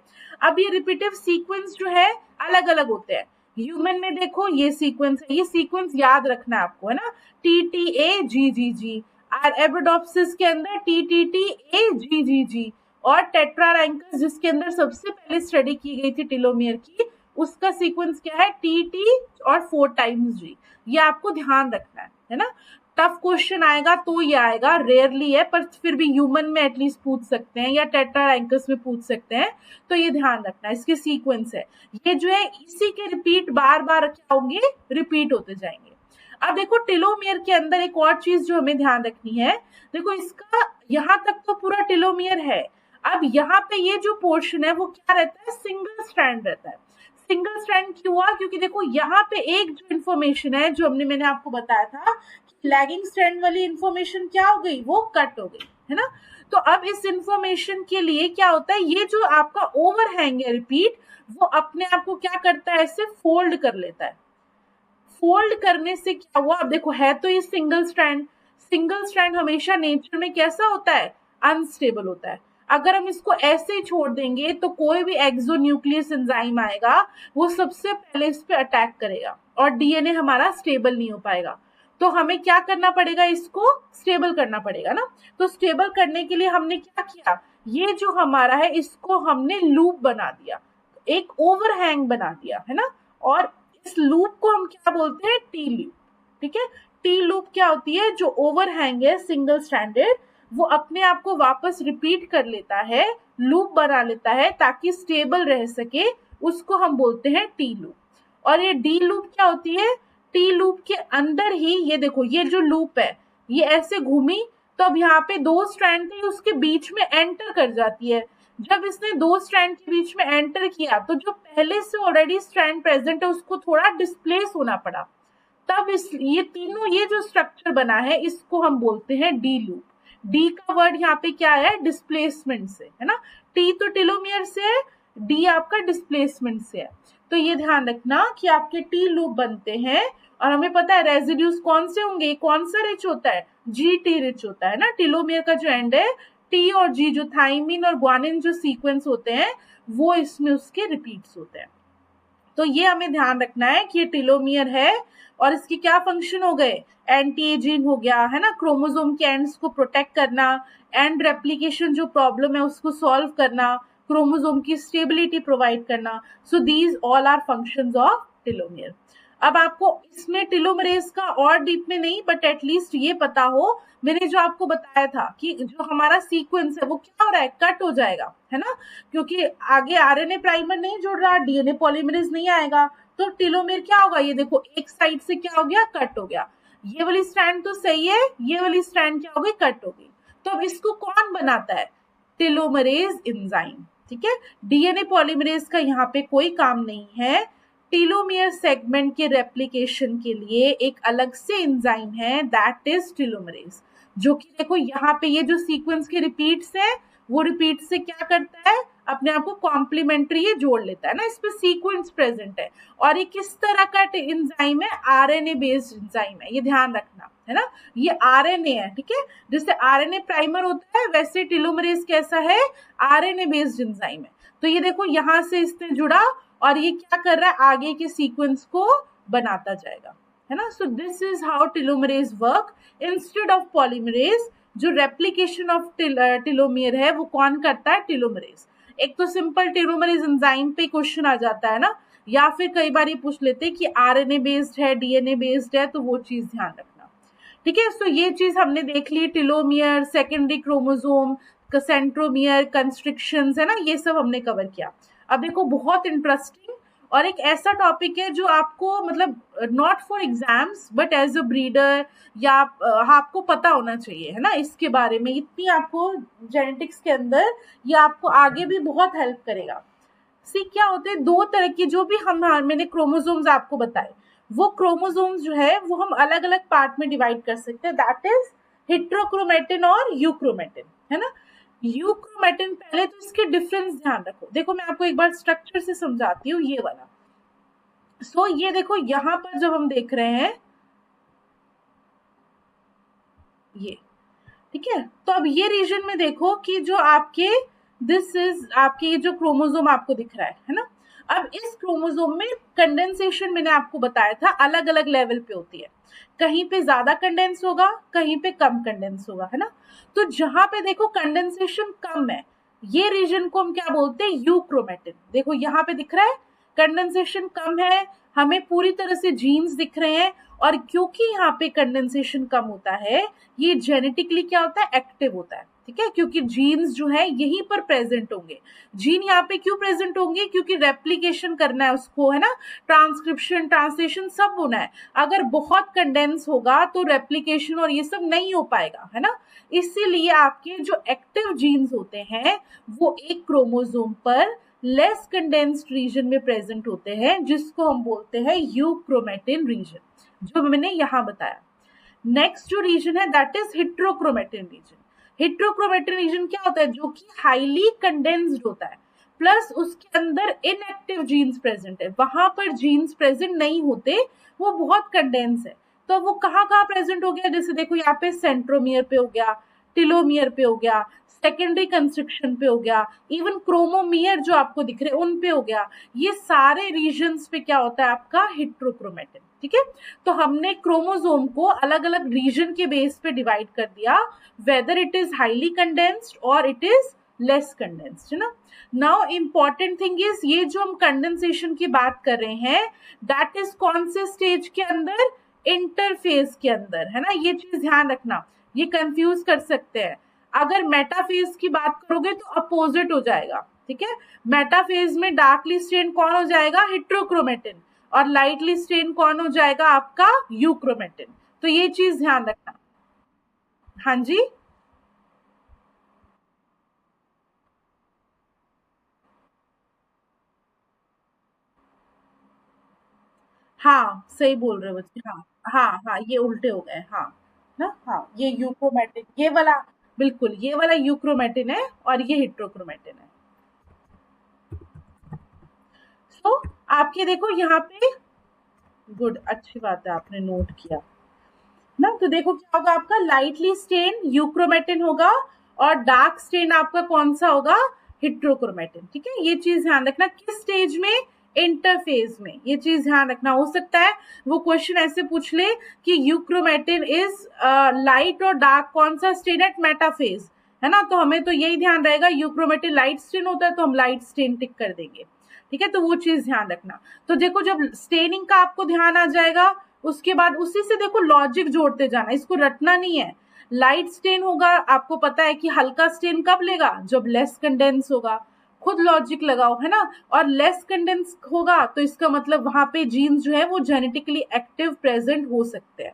अब ये रिपीटिव सीक्वेंस जो है अलग अलग होते हैं। ह्यूमन में देखो ये सीक्वेंस है, ये सीक्वेंस याद रखना है आपको, है ना, TTA-GGG। और एब्राडोप्सिस के अंदर TTT-AGGG। और टेट्रारैंकस जिसके अंदर सबसे पहले स्टडी की गई थी टेलोमियर की, उसका सीक्वेंस क्या है, TT और 4 टाइम्स G। ये आपको ध्यान रखना है ना। टफ क्वेश्चन आएगा तो ये आएगा, रेयरली है, पर फिर भी ह्यूमन में एटलीस्ट पूछ सकते हैं या टेट्रारैंकस में पूछ सकते हैं। तो ये ध्यान रखना है, इसके सीक्वेंस है ये जो है, इसी के रिपीट बार बार क्या होंगे, रिपीट होते जाएंगे। अब देखो टेलोमियर के अंदर एक और चीज जो हमें ध्यान रखनी है, देखो इसका यहाँ तक तो पूरा टेलोमियर है। अब यहाँ पे ये जो पोर्शन है वो क्या रहता है, सिंगल स्ट्रैंड रहता है। सिंगल स्ट्रैंड क्यों हुआ, क्योंकि देखो यहाँ पे एक जो इन्फॉर्मेशन है जो मैंने आपको बताया था, लैगिंग स्ट्रैंड वाली इन्फॉर्मेशन क्या हो गई, वो कट हो गई, है ना। तो अब इस इन्फॉर्मेशन के लिए क्या होता है, ये जो आपका ओवरहैंग है रिपीट, वो अपने आप को क्या करता है, ऐसे फोल्ड कर लेता है। फोल्ड करने से क्या हुआ, अब देखो है तो ये सिंगल स्ट्रैंड। सिंगल स्ट्रैंड हमेशा नेचर में कैसा होता है, अनस्टेबल होता है। अगर हम इसको ऐसे ही छोड़ देंगे तो कोई भी एक्सोन्यूक्लियस एंजाइम आएगा, वो सबसे पहले इस पे अटैक करेगा और डीएनए हमारा स्टेबल नहीं हो पाएगा। तो हमें क्या करना पड़ेगा, इसको स्टेबल करना पड़ेगा ना। तो स्टेबल करने के लिए हमने क्या किया, ये जो हमारा है इसको हमने लूप बना दिया, एक ओवरहैंग बना दिया, है ना। और इस लूप को हम क्या बोलते हैं, टी लूप। ठीक है, टी लूप क्या होती है, जो ओवरहैंग है सिंगल स्ट्रैंडेड, वो अपने आप को वापस रिपीट कर लेता है, लूप बना लेता है ताकि स्टेबल रह सके, उसको हम बोलते हैं टी लूप। और ये डी लूप क्या होती है, टी लूप के अंदर ही ये देखो, ये जो लूप है ये ऐसे घूमी, तो अब यहाँ पे 2 स्ट्रैंड थे, उसके बीच में एंटर कर जाती है। जब इसने 2 स्ट्रैंड के बीच में एंटर किया तो जो पहले से ऑलरेडी स्ट्रैंड प्रेजेंट है उसको थोड़ा डिस्प्लेस होना पड़ा, तब इस ये तीनों ये जो स्ट्रक्चर बना है इसको हम बोलते हैं डी लूप। डी का वर्ड यहाँ पे क्या है, डिस्प्लेसमेंट से, है ना। टी तो टेलोमियर से है, डी आपका डिस्प्लेसमेंट से है। तो ये ध्यान रखना कि आपके टी लूप बनते हैं, और हमें पता है रेजिड्यूज कौन से होंगे, कौन सा रिच होता है, जी टी रिच होता है ना। टेलोमियर का जो एंड है, टी और जी, जो थाइमिन और ग्वानिन जो सीक्वेंस होते हैं वो इसमें उसके रिपीट्स होते हैं। तो ये हमें ध्यान रखना है कि ये टेलोमियर है, और इसके क्या फंक्शन हो गए, एंटी एजिंग हो गया, है ना, क्रोमोसोम के एंड्स को प्रोटेक्ट करना, एंड रेप्लिकेशन जो प्रॉब्लम है उसको सॉल्व करना, क्रोमोसोम की स्टेबिलिटी प्रोवाइड करना। So these all are functions of telomere. अब आपको इसमें टेलोमरेज का और डीप में नहीं, बट एटलीस्ट ये पता हो, मैंने जो आपको बताया था कि जो हमारा सीक्वेंस है वो क्या हो रहा है, कट हो जाएगा, है ना, क्योंकि आगे आरएनए प्राइमर नहीं जुड़ रहा, डीएनए पॉलीमरेज नहीं आएगा, तो टेलोमेर क्या होगा, ये देखो एक साइड से क्या हो गया, कट हो गया, ये वाली स्ट्रैंड तो सही है, ये वाली स्ट्रैंड क्या हो गई, कट हो गई। तो अब इसको कौन बनाता है, टेलोमरेज एंजाइम, ठीक है। डीएनए पॉलीमरेज का यहाँ पे कोई काम नहीं है, टेलोमेयर सेगमेंट के रेप्लिकेशन के लिए एक अलग से एंजाइम है, दैट इज टेलोमरेज, जो कि देखो यहाँ पे ये जो सीक्वेंस के रिपीट्स है, वो रिपीट से क्या करता है, अपने आप को कॉम्प्लीमेंट्री ये जोड़ लेता है ना, इस पे सीक्वेंस प्रेजेंट है। और ये किस तरह का एंजाइम है, आरएनए बेस्ड एंजाइम है, ये ध्यान रखना, है ना, ये आरएनए है, ठीक है। जैसे आरएनए प्राइमर होता है, वैसे टेलोमरेज कैसा है, आरएनए बेस्ड एंजाइम है। तो ये देखो यहाँ से इसने जुड़ा और ये क्या कर रहा है, आगे के सीक्वेंस को बनाता जाएगा, है ना। So this is how telomerase work instead of polymerase. जो रेप्लिकेशन ऑफ टेलोमियर है वो कौन करता है, टेलोमरेज। एक तो सिंपल टेलोमरेज एंजाइम पे क्वेश्चन आ जाता है ना, या फिर कई बार ये पूछ लेते हैं कि आरएनए बेस्ड है, डीएनए बेस्ड है, तो वो चीज ध्यान रखना, ठीक है। सो ये चीज हमने देख ली, टेलोमियर, सेकेंडरी क्रोमोसोम, सेंट्रोमियर, कंस्ट्रिक्शंस, है ना, ये सब हमने कवर किया। अब देखो बहुत इंटरेस्टिंग और एक ऐसा टॉपिक है जो आपको मतलब not for exams but as a breeder या आपको पता होना चाहिए, है ना, इसके बारे में इतनी आपको जेनेटिक्स के अंदर ये आपको आगे भी बहुत हेल्प करेगा। सी क्या होते हैं, दो तरह की जो भी मैंने क्रोमोसोम्स आपको बताए, वो क्रोमोसोम्स जो है वो हम अलग अलग पार्ट में डिवाइड कर सकते हैं, दैट इज हेट्रोक्रोमेटिन और यूक्रोमेटिन, है ना। यूक्रोमेटिन, पहले तो इसके डिफरेंस ध्यान रखो, देखो मैं आपको एक बार स्ट्रक्चर से समझाती हूँ ये वाला। सो ये देखो यहाँ पर जब हम देख रहे हैं ये, ठीक है, तो अब ये रीजन में देखो कि जो आपके दिस इज आपके ये जो क्रोमोसोम आपको दिख रहा है ना, अब इस क्रोमोसोम में कंडेंसेशन मैंने आपको बताया था अलग अलग लेवल पे होती है, कहीं पे ज्यादा कंडेंस होगा, कहीं पे कम कंडेंस होगा, है ना। तो जहां पे देखो कंडेंसेशन कम है, ये रीजन को हम क्या बोलते हैं, यूक्रोमेटिन। देखो यहाँ पे दिख रहा है कंडेंसेशन कम है, हमें पूरी तरह से जीन्स दिख रहे हैं, और क्योंकि यहाँ पे कंडेंसेशन कम होता है, ये जेनेटिकली क्या होता है, एक्टिव होता है, ठीक है, क्योंकि जीन्स जो है यहीं पर प्रेजेंट होंगे। जीन यहाँ पे क्यों प्रेजेंट होंगे, क्योंकि रेप्लिकेशन करना है उसको, है ना, ट्रांसक्रिप्शन, ट्रांसलेशन सब होना है। अगर बहुत कंडेंस होगा तो रेप्लिकेशन और ये सब नहीं हो पाएगा, है ना। इसीलिए आपके जो एक्टिव जीन्स होते हैं वो एक क्रोमोसोम पर लेस कंडेंस्ड रीजन में प्रेजेंट होते हैं, जिसको हम बोलते हैं यूक्रोमेटिन रीजन, जो मैंने यहाँ बताया। नेक्स्ट जो रीजन है that is heterochromatin region. Heterochromatin region क्या होता है, जो कि हाईली कंडेंस्ड होता है, प्लस उसके अंदर इनएक्टिव जीन्स प्रेजेंट है, वहां पर जीन्स प्रेजेंट नहीं होते, वो बहुत कंडेंस है। तो वो कहाँ कहाँ प्रेजेंट हो गया, जैसे देखो यहाँ पे सेंट्रोमियर पे हो गया, टेलोमियर पे हो गया, सेकेंडरी कंस्ट्रक्शन पे हो गया, इवन क्रोमोमियर जो आपको दिख रहे हैं उन पे हो गया। ये सारे रीजन्स पे क्या होता है आपका हेट्रोक्रोमेटिन, ठीक है। तो हमने क्रोमोसोम को अलग अलग रीजन के बेस पे डिवाइड कर दिया, whether it is highly condensed और इट इज लेस कंडेंस्ड, है ना। नाउ इंपॉर्टेंट थिंग इज, ये जो हम कंडेंसेशन की बात कर रहे हैं दैट इज कौन से स्टेज के अंदर, इंटरफेज के अंदर, है ना। ये चीज ध्यान रखना, ये कंफ्यूज कर सकते हैं। अगर मेटाफेज की बात करोगे तो अपोजिट हो जाएगा, ठीक है। मेटाफेज में डार्कली स्टेन कौन हो जाएगा, हेट्रोक्रोमेटिन, और लाइटली स्टेन कौन हो जाएगा आपका, यूक्रोमेटिन। तो ये चीज ध्यान रखना। हाँ जी, हाँ सही बोल रहे हो बच्चे, हाँ हाँ हाँ, ये उल्टे हो गए, हाँ ना, हाँ ये यूक्रोमेटिन, ये वाला, बिल्कुल ये वाला यूक्रोमेटिन है और ये हेट्रोक्रोमेटिन है। तो आपके देखो यहाँ पे, गुड, अच्छी बात है आपने नोट किया ना। तो देखो क्या होगा आपका, लाइटली स्टेन यूक्रोमेटिन होगा और डार्क स्टेन आपका कौन सा होगा, हेट्रोक्रोमेटिन, ठीक है। ये चीज ध्यान रखना, किस स्टेज में, इंटरफेज में, ये चीज ध्यान रखना। हो सकता है वो क्वेश्चन ऐसे पूछ ले कि यूक्रोमेटिन इज लाइट और डार्क कौन सा स्टेन एट मेटाफेज, है ना, तो हमें तो यही ध्यान रहेगा, यूक्रोमेटिन लाइट स्टेन होता है तो हम लाइट स्टेन टिक कर देंगे। ठीक है, तो वो चीज ध्यान रखना। तो देखो जब स्टेनिंग का आपको ध्यान आ जाएगा, उसके बाद उसी से देखो लॉजिक जोड़ते जाना, इसको रटना नहीं है। लाइट स्टेन होगा, आपको पता है कि हल्का स्टेन कब लेगा, जब लेस कंडेंस होगा, खुद लॉजिक लगाओ, है ना। और लेस कंडेंस होगा तो इसका मतलब वहां पे जीन्स जो है वो जेनेटिकली एक्टिव प्रेजेंट हो सकते हैं,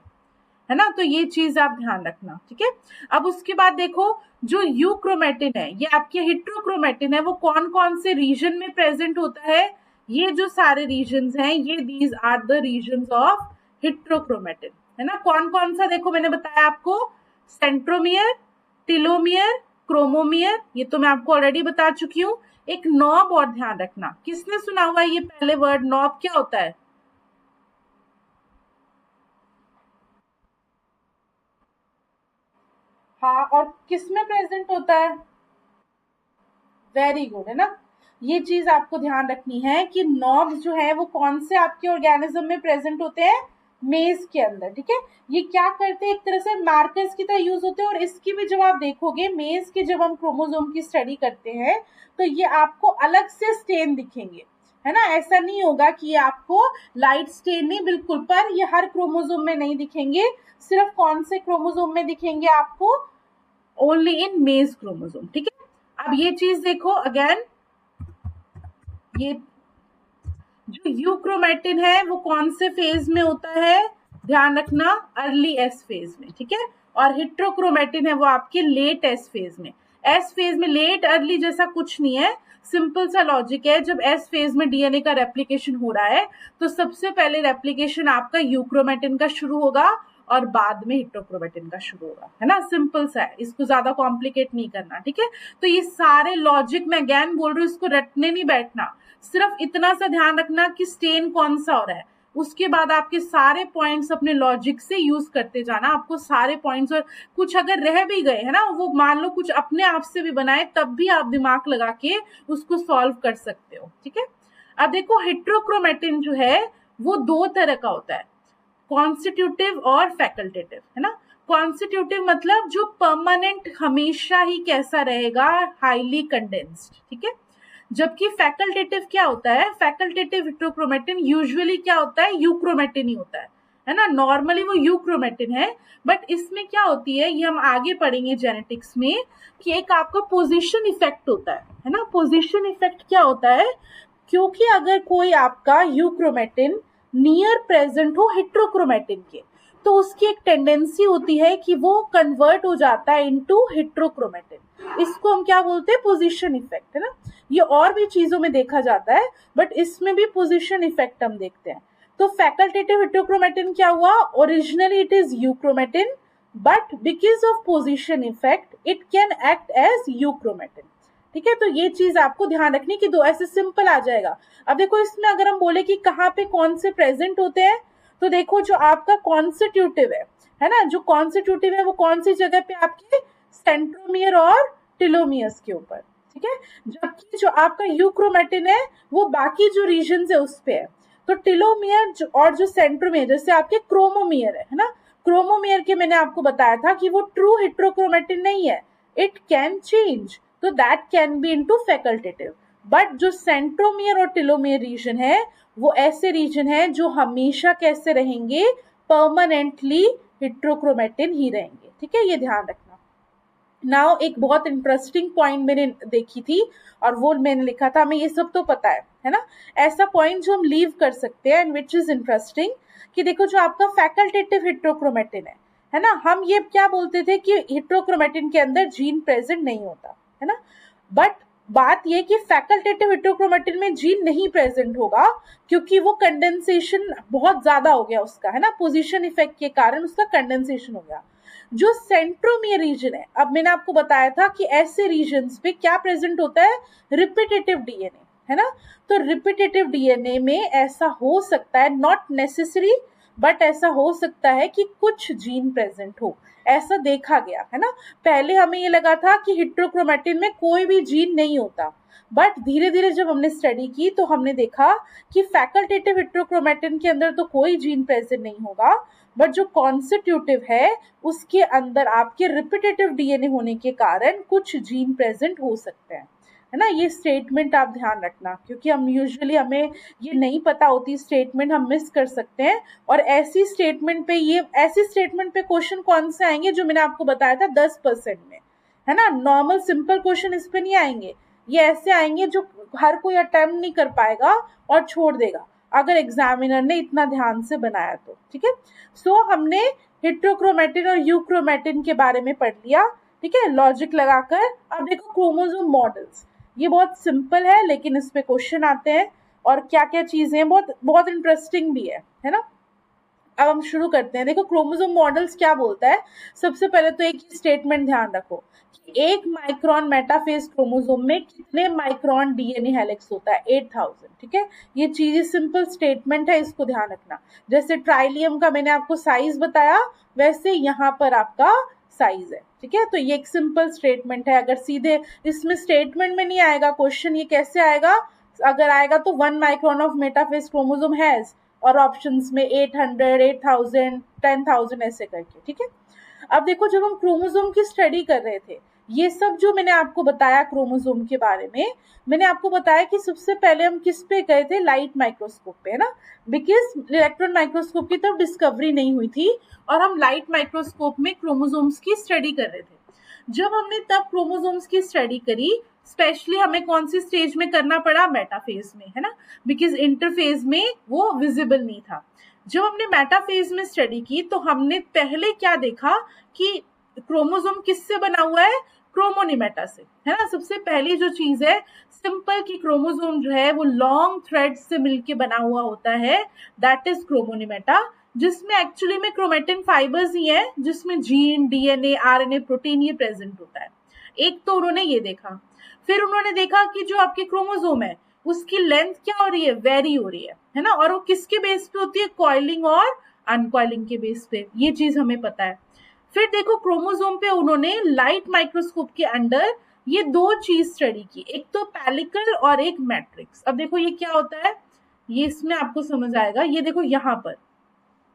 है ना। तो ये चीज आप ध्यान रखना, ठीक है। अब उसके बाद देखो जो यूक्रोमेटिन है, ये आपके हिट्रोक्रोमेटिन है, वो कौन कौन से रीजन में प्रेजेंट होता है, ये जो सारे रीजन हैं, ये these are the region of heterochromatin, है ना। कौन कौन सा देखो मैंने बताया आपको, सेंट्रोमियर, टिलोमियर, क्रोमोमियर, ये तो मैं आपको ऑलरेडी बता चुकी हूँ। एक नॉब और ध्यान रखना, किसने सुना हुआ है ये पहले वर्ड नॉब क्या होता है? हाँ, और किस में प्रेजेंट होता है? वेरी गुड, है ना। ये चीज आपको ध्यान रखनी है कि नॉब्स जो है वो कौन से आपके ऑर्गेनिज्म में प्रेजेंट होते हैं, मेज के अंदर, ठीक है। ये क्या करते हैं, एक तरह से मार्कर्स की तरह यूज होते हैं। और इसकी भी जब आप देखोगे मेज के, जब हम क्रोमोसोम की स्टडी करते हैं तो ये आपको अलग से स्टेन दिखेंगे, है ना। ऐसा नहीं होगा कि ये आपको लाइट स्टेन नहीं, बिल्कुल, पर ये हर क्रोमोसोम में नहीं दिखेंगे। सिर्फ कौन से क्रोमोसोम में दिखेंगे आपको, ओनली इन मेज क्रोमोसोम, ठीक है। अब ये चीज देखो अगेन, ये जो यूक्रोमेटिन है वो कौन से फेज में होता है, ध्यान रखना, अर्ली एस फेज में, ठीक है। और हिट्रोक्रोमेटिन है वो आपके लेट एस फेज में। एस फेज में, लेट अर्ली जैसा कुछ नहीं है, सिंपल सा लॉजिक है। जब एस फेज में डीएनए का रेप्लिकेशन हो रहा है तो सबसे पहले रेप्लिकेशन आपका यूक्रोमेटिन का शुरू होगा और बाद में हिट्रोक्रोमेटिन का शुरू होगा, है ना। सिंपल सा है, इसको ज्यादा कॉम्प्लिकेट नहीं करना, ठीक है। तो ये सारे लॉजिक मैं अगेन बोल रही हूँ, इसको रटने नहीं बैठना, सिर्फ इतना सा ध्यान रखना कि स्टेन कौन सा हो रहा है। उसके बाद आपके सारे पॉइंट्स अपने लॉजिक से यूज करते जाना, आपको सारे पॉइंट्स, और कुछ अगर रह भी गए, है ना, वो मान लो कुछ अपने आप से भी बनाए, तब भी आप दिमाग लगा के उसको सॉल्व कर सकते हो, ठीक है। अब देखो हिट्रोक्रोमेटिन जो है वो दो तरह का होता है, कॉन्स्टिट्यूटिव और फैकल्टेटिव, है ना। कॉन्स्टिट्यूटिव मतलब जो परमानेंट हमेशा ही कैसा रहेगा, हाईली कंडेंस्ड, ठीक है। जबकि फैकल्टेटिव क्या होता है, फैकल्टेटिव हिट्रोक्रोमेटिन यूजुअली क्या होता है, यूक्रोमेटिन ही होता है ना। नॉर्मली वो यूक्रोमेटिन है, बट इसमें क्या होती है, ये हम आगे पढ़ेंगे जेनेटिक्स में, कि एक आपका पोजीशन इफेक्ट होता है ना। पोजीशन इफेक्ट क्या होता है, क्योंकि अगर कोई आपका यूक्रोमेटिन नियर प्रेजेंट हो हिट्रोक्रोमेटिन के, तो उसकी एक टेंडेंसी होती है कि वो कन्वर्ट हो जाता है इनटू हिट्रोक्रोमेटिन। इसको हम क्या बोलते हैं, पोजीशन इफेक्ट, है ना। ये और भी चीजों में देखा जाता है, बट इसमें भी पोजीशन इफेक्ट हम देखते हैं। तो फैकल्टेटिव हिट्रोक्रोमेटिन क्या हुआ, originally it is euchromatin, but because of position effect it can act as euchromatin, ठीक है। तो ये चीज आपको ध्यान रखनी कि दो, ऐसे सिंपल आ जाएगा। अब देखो इसमें अगर हम बोले कि कहाँ पे कौन से प्रेजेंट होते हैं, तो देखो जो आपका कॉन्स्टिट्यूटिव है ना, जो कॉन्स्टिट्यूटिव है वो कौन सी जगह पे, आपके सेंट्रोमियर और टिलोमियर्स के ऊपर, ठीक है। जबकि जो आपका यूक्रोमेटिन है वो बाकी जो रीजन है उस पे है। तो टिलोमियर और जो सेंट्रोमियर, जैसे आपके क्रोमोमियर है ना, क्रोमोमियर के मैंने आपको बताया था कि वो ट्रू हिट्रोक्रोमेटिन नहीं है, इट कैन चेंज, तो that can be into facultative. But जो सेंट्रोमियर और टिलोमियर रीजन है वो ऐसे रीजन है जो हमेशा कैसे रहेंगे, परमानेंटली हिट्रोक्रोमेटिन ही रहेंगे, ठीक है। ये ध्यान रखना। नाउ एक बहुत इंटरेस्टिंग पॉइंट मैंने देखी थी और वो मैंने लिखा था, हमें ये सब तो पता है ना। ऐसा पॉइंट जो हम लीव कर सकते हैं एंड विच इज इंटरेस्टिंग, कि देखो जो आपका फैकल्टेटिव हिट्रोक्रोमेटिन है ना, हम ये क्या बोलते थे कि हिट्रोक्रोमेटिन के अंदर जीन प्रेजेंट नहीं होता, है ना। बट बात यह कि फैकल्टेटिव हिट्रोक्रोमेटिन में जीन नहीं प्रेजेंट होगा, क्योंकि वो कंडेंसेशन बहुत ज्यादा हो गया उसका, है ना, पोजीशन इफेक्ट के कारण उसका कंडेंसेशन हो गया। जो सेंट्रोमियर रीजन है, अब मैंने आपको बताया था कि ऐसे रीजन्स पे क्या प्रेजेंट होता है, रिपीटेटिव डीएनए, है ना। तो रिपीटेटिव डीएनए में ऐसा हो सकता है, नॉट नेसेसरी, बट ऐसा हो सकता है कि कुछ जीन प्रेजेंट हो, ऐसा देखा गया, है ना। पहले हमें ये लगा था कि हिट्रोक्रोमेटिन में कोई भी जीन नहीं होता, बट धीरे धीरे जब हमने स्टडी की तो हमने देखा कि फैकल्टेटिव हिट्रोक्रोमेटिन के अंदर तो कोई जीन प्रेजेंट नहीं होगा, बट जो कॉन्स्टिट्यूटिव है उसके अंदर आपके रिपीटेटिव डीएनए होने के कारण कुछ जीन प्रेजेंट हो सकते हैं। है ना। ये स्टेटमेंट आप ध्यान रखना, क्योंकि हम यूजुअली हमें ये नहीं पता होती स्टेटमेंट, हम मिस कर सकते हैं। और ऐसी स्टेटमेंट पे क्वेश्चन कौन से आएंगे जो मैंने आपको बताया था 10% में, है ना। नॉर्मल सिंपल क्वेश्चन इस पे नहीं आएंगे, ये ऐसे आएंगे जो हर कोई अटेम्प्ट नहीं कर पाएगा और छोड़ देगा अगर एग्जामिनर ने इतना ध्यान से बनाया तो, ठीक है। सो हमने हेट्रोक्रोमेटिन और यूक्रोमेटिन के बारे में पढ़ लिया, ठीक है, लॉजिक लगाकर। अब देखो क्रोमोसोम मॉडल्स, ये बहुत सिंपल है लेकिन इस पे क्वेश्चन आते हैं और क्या क्या चीजें हैं, बहुत बहुत इंटरेस्टिंग भी है ना। अब हम शुरू करते हैं। देखो क्रोमोसोम मॉडल्स क्या बोलता है। सबसे पहले तो एक स्टेटमेंट ध्यान रखो कि 1 माइक्रोन मेटाफेज क्रोमोसोम में कितने माइक्रोन डीएनए हेलिक्स होता है, 8000, ठीक है। ये चीज सिंपल स्टेटमेंट है, इसको ध्यान रखना। जैसे ट्राइलियम का मैंने आपको साइज बताया, वैसे यहाँ पर आपका साइज है, ठीक है। तो ये एक सिंपल स्टेटमेंट है। अगर सीधे इसमें स्टेटमेंट में नहीं आएगा क्वेश्चन, ये कैसे आएगा, अगर आएगा तो 1 micron of metaphase chromosome has, और ऑप्शंस में 800, 8000, 10,000 ऐसे करके, ठीक है। अब देखो जब हम क्रोमोसोम की स्टडी कर रहे थे, ये सब जो मैंने आपको बताया क्रोमोसोम के बारे में, मैंने आपको बताया कि सबसे पहले हम किस पे गए थे, लाइट माइक्रोस्कोप पे, है ना। बिकॉज इलेक्ट्रॉन माइक्रोस्कोप की तब डिस्कवरी नहीं हुई थी और हम लाइट माइक्रोस्कोप में क्रोमोसोम्स की स्टडी कर रहे थे। जब हमने तब क्रोमोसोम्स की स्टडी करी, स्पेशली हमें कौन सी स्टेज में करना पड़ा, मेटाफेज में, है ना, बिकॉज इंटरफेज में वो विजिबल नहीं था। जब हमने मेटाफेज में स्टडी की तो हमने पहले क्या देखा कि क्रोमोसोम किससे बना हुआ है, क्रोमोनिमेटा से, है ना। सबसे पहली जो चीज है सिंपल की क्रोमोसोम जो है वो लॉन्ग थ्रेड से मिलके बना हुआ होता है, दैट इज क्रोमोनिमेटा, जिसमें एक्चुअली में क्रोमेटिन फाइबर्स ही है, जिसमें जीन, डीएनए, आरएनए, प्रोटीन ये प्रेजेंट होता है। एक तो उन्होंने ये देखा। फिर उन्होंने देखा कि जो आपके क्रोमोसोम है उसकी लेंथ क्या हो रही है, वेरी हो रही है ना। और वो किसके बेस पे होती है, कॉइलिंग और अनकॉइलिंग के बेस पे, ये चीज हमें पता है। फिर देखो क्रोमोसोम पे उन्होंने लाइट माइक्रोस्कोप के अंडर ये दो चीज स्टडी की, एक तो पैलिकल और एक मैट्रिक्स। अब देखो ये क्या होता है, ये इसमें आपको समझ आएगा। ये देखो यहाँ पर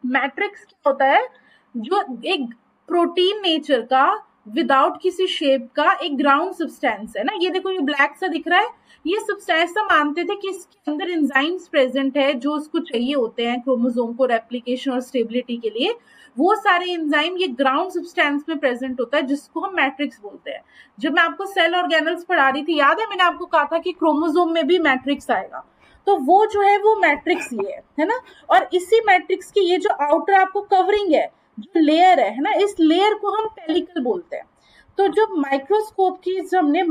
मैट्रिक्स क्या होता है, जो एक प्रोटीन नेचर का विदाउट किसी शेप का एक ग्राउंड सब्सटेंस है ना। ये देखो ये ब्लैक सा दिख रहा है, ये सब्सटेंस हम मानते थे कि इसके अंदर एंजाइम्स प्रेजेंट है जो उसको चाहिए होते हैं क्रोमोसोम को रेप्लिकेशन और स्टेबिलिटी के लिए। वो सारे एंजाइम ये ग्राउंड सब्सटेंस में प्रेजेंट होता है, जिसको हम मैट्रिक्स बोलते हैं। जब मैं आपको सेल ऑर्गेनल्स पढ़ा रही थी, याद है मैंने आपको कहा था कि क्रोमोसोम में भी मैट्रिक्स आएगा, तो वो जो है वो मैट्रिक्स ये है ना। और इसी मैट्रिक्स की ये जो आउटर आपको कवरिंग है, जो लेयर है ना, इस लेयर को हम पेलिकल बोलते हैं। तो जब माइक्रोस्कोप की जब हमने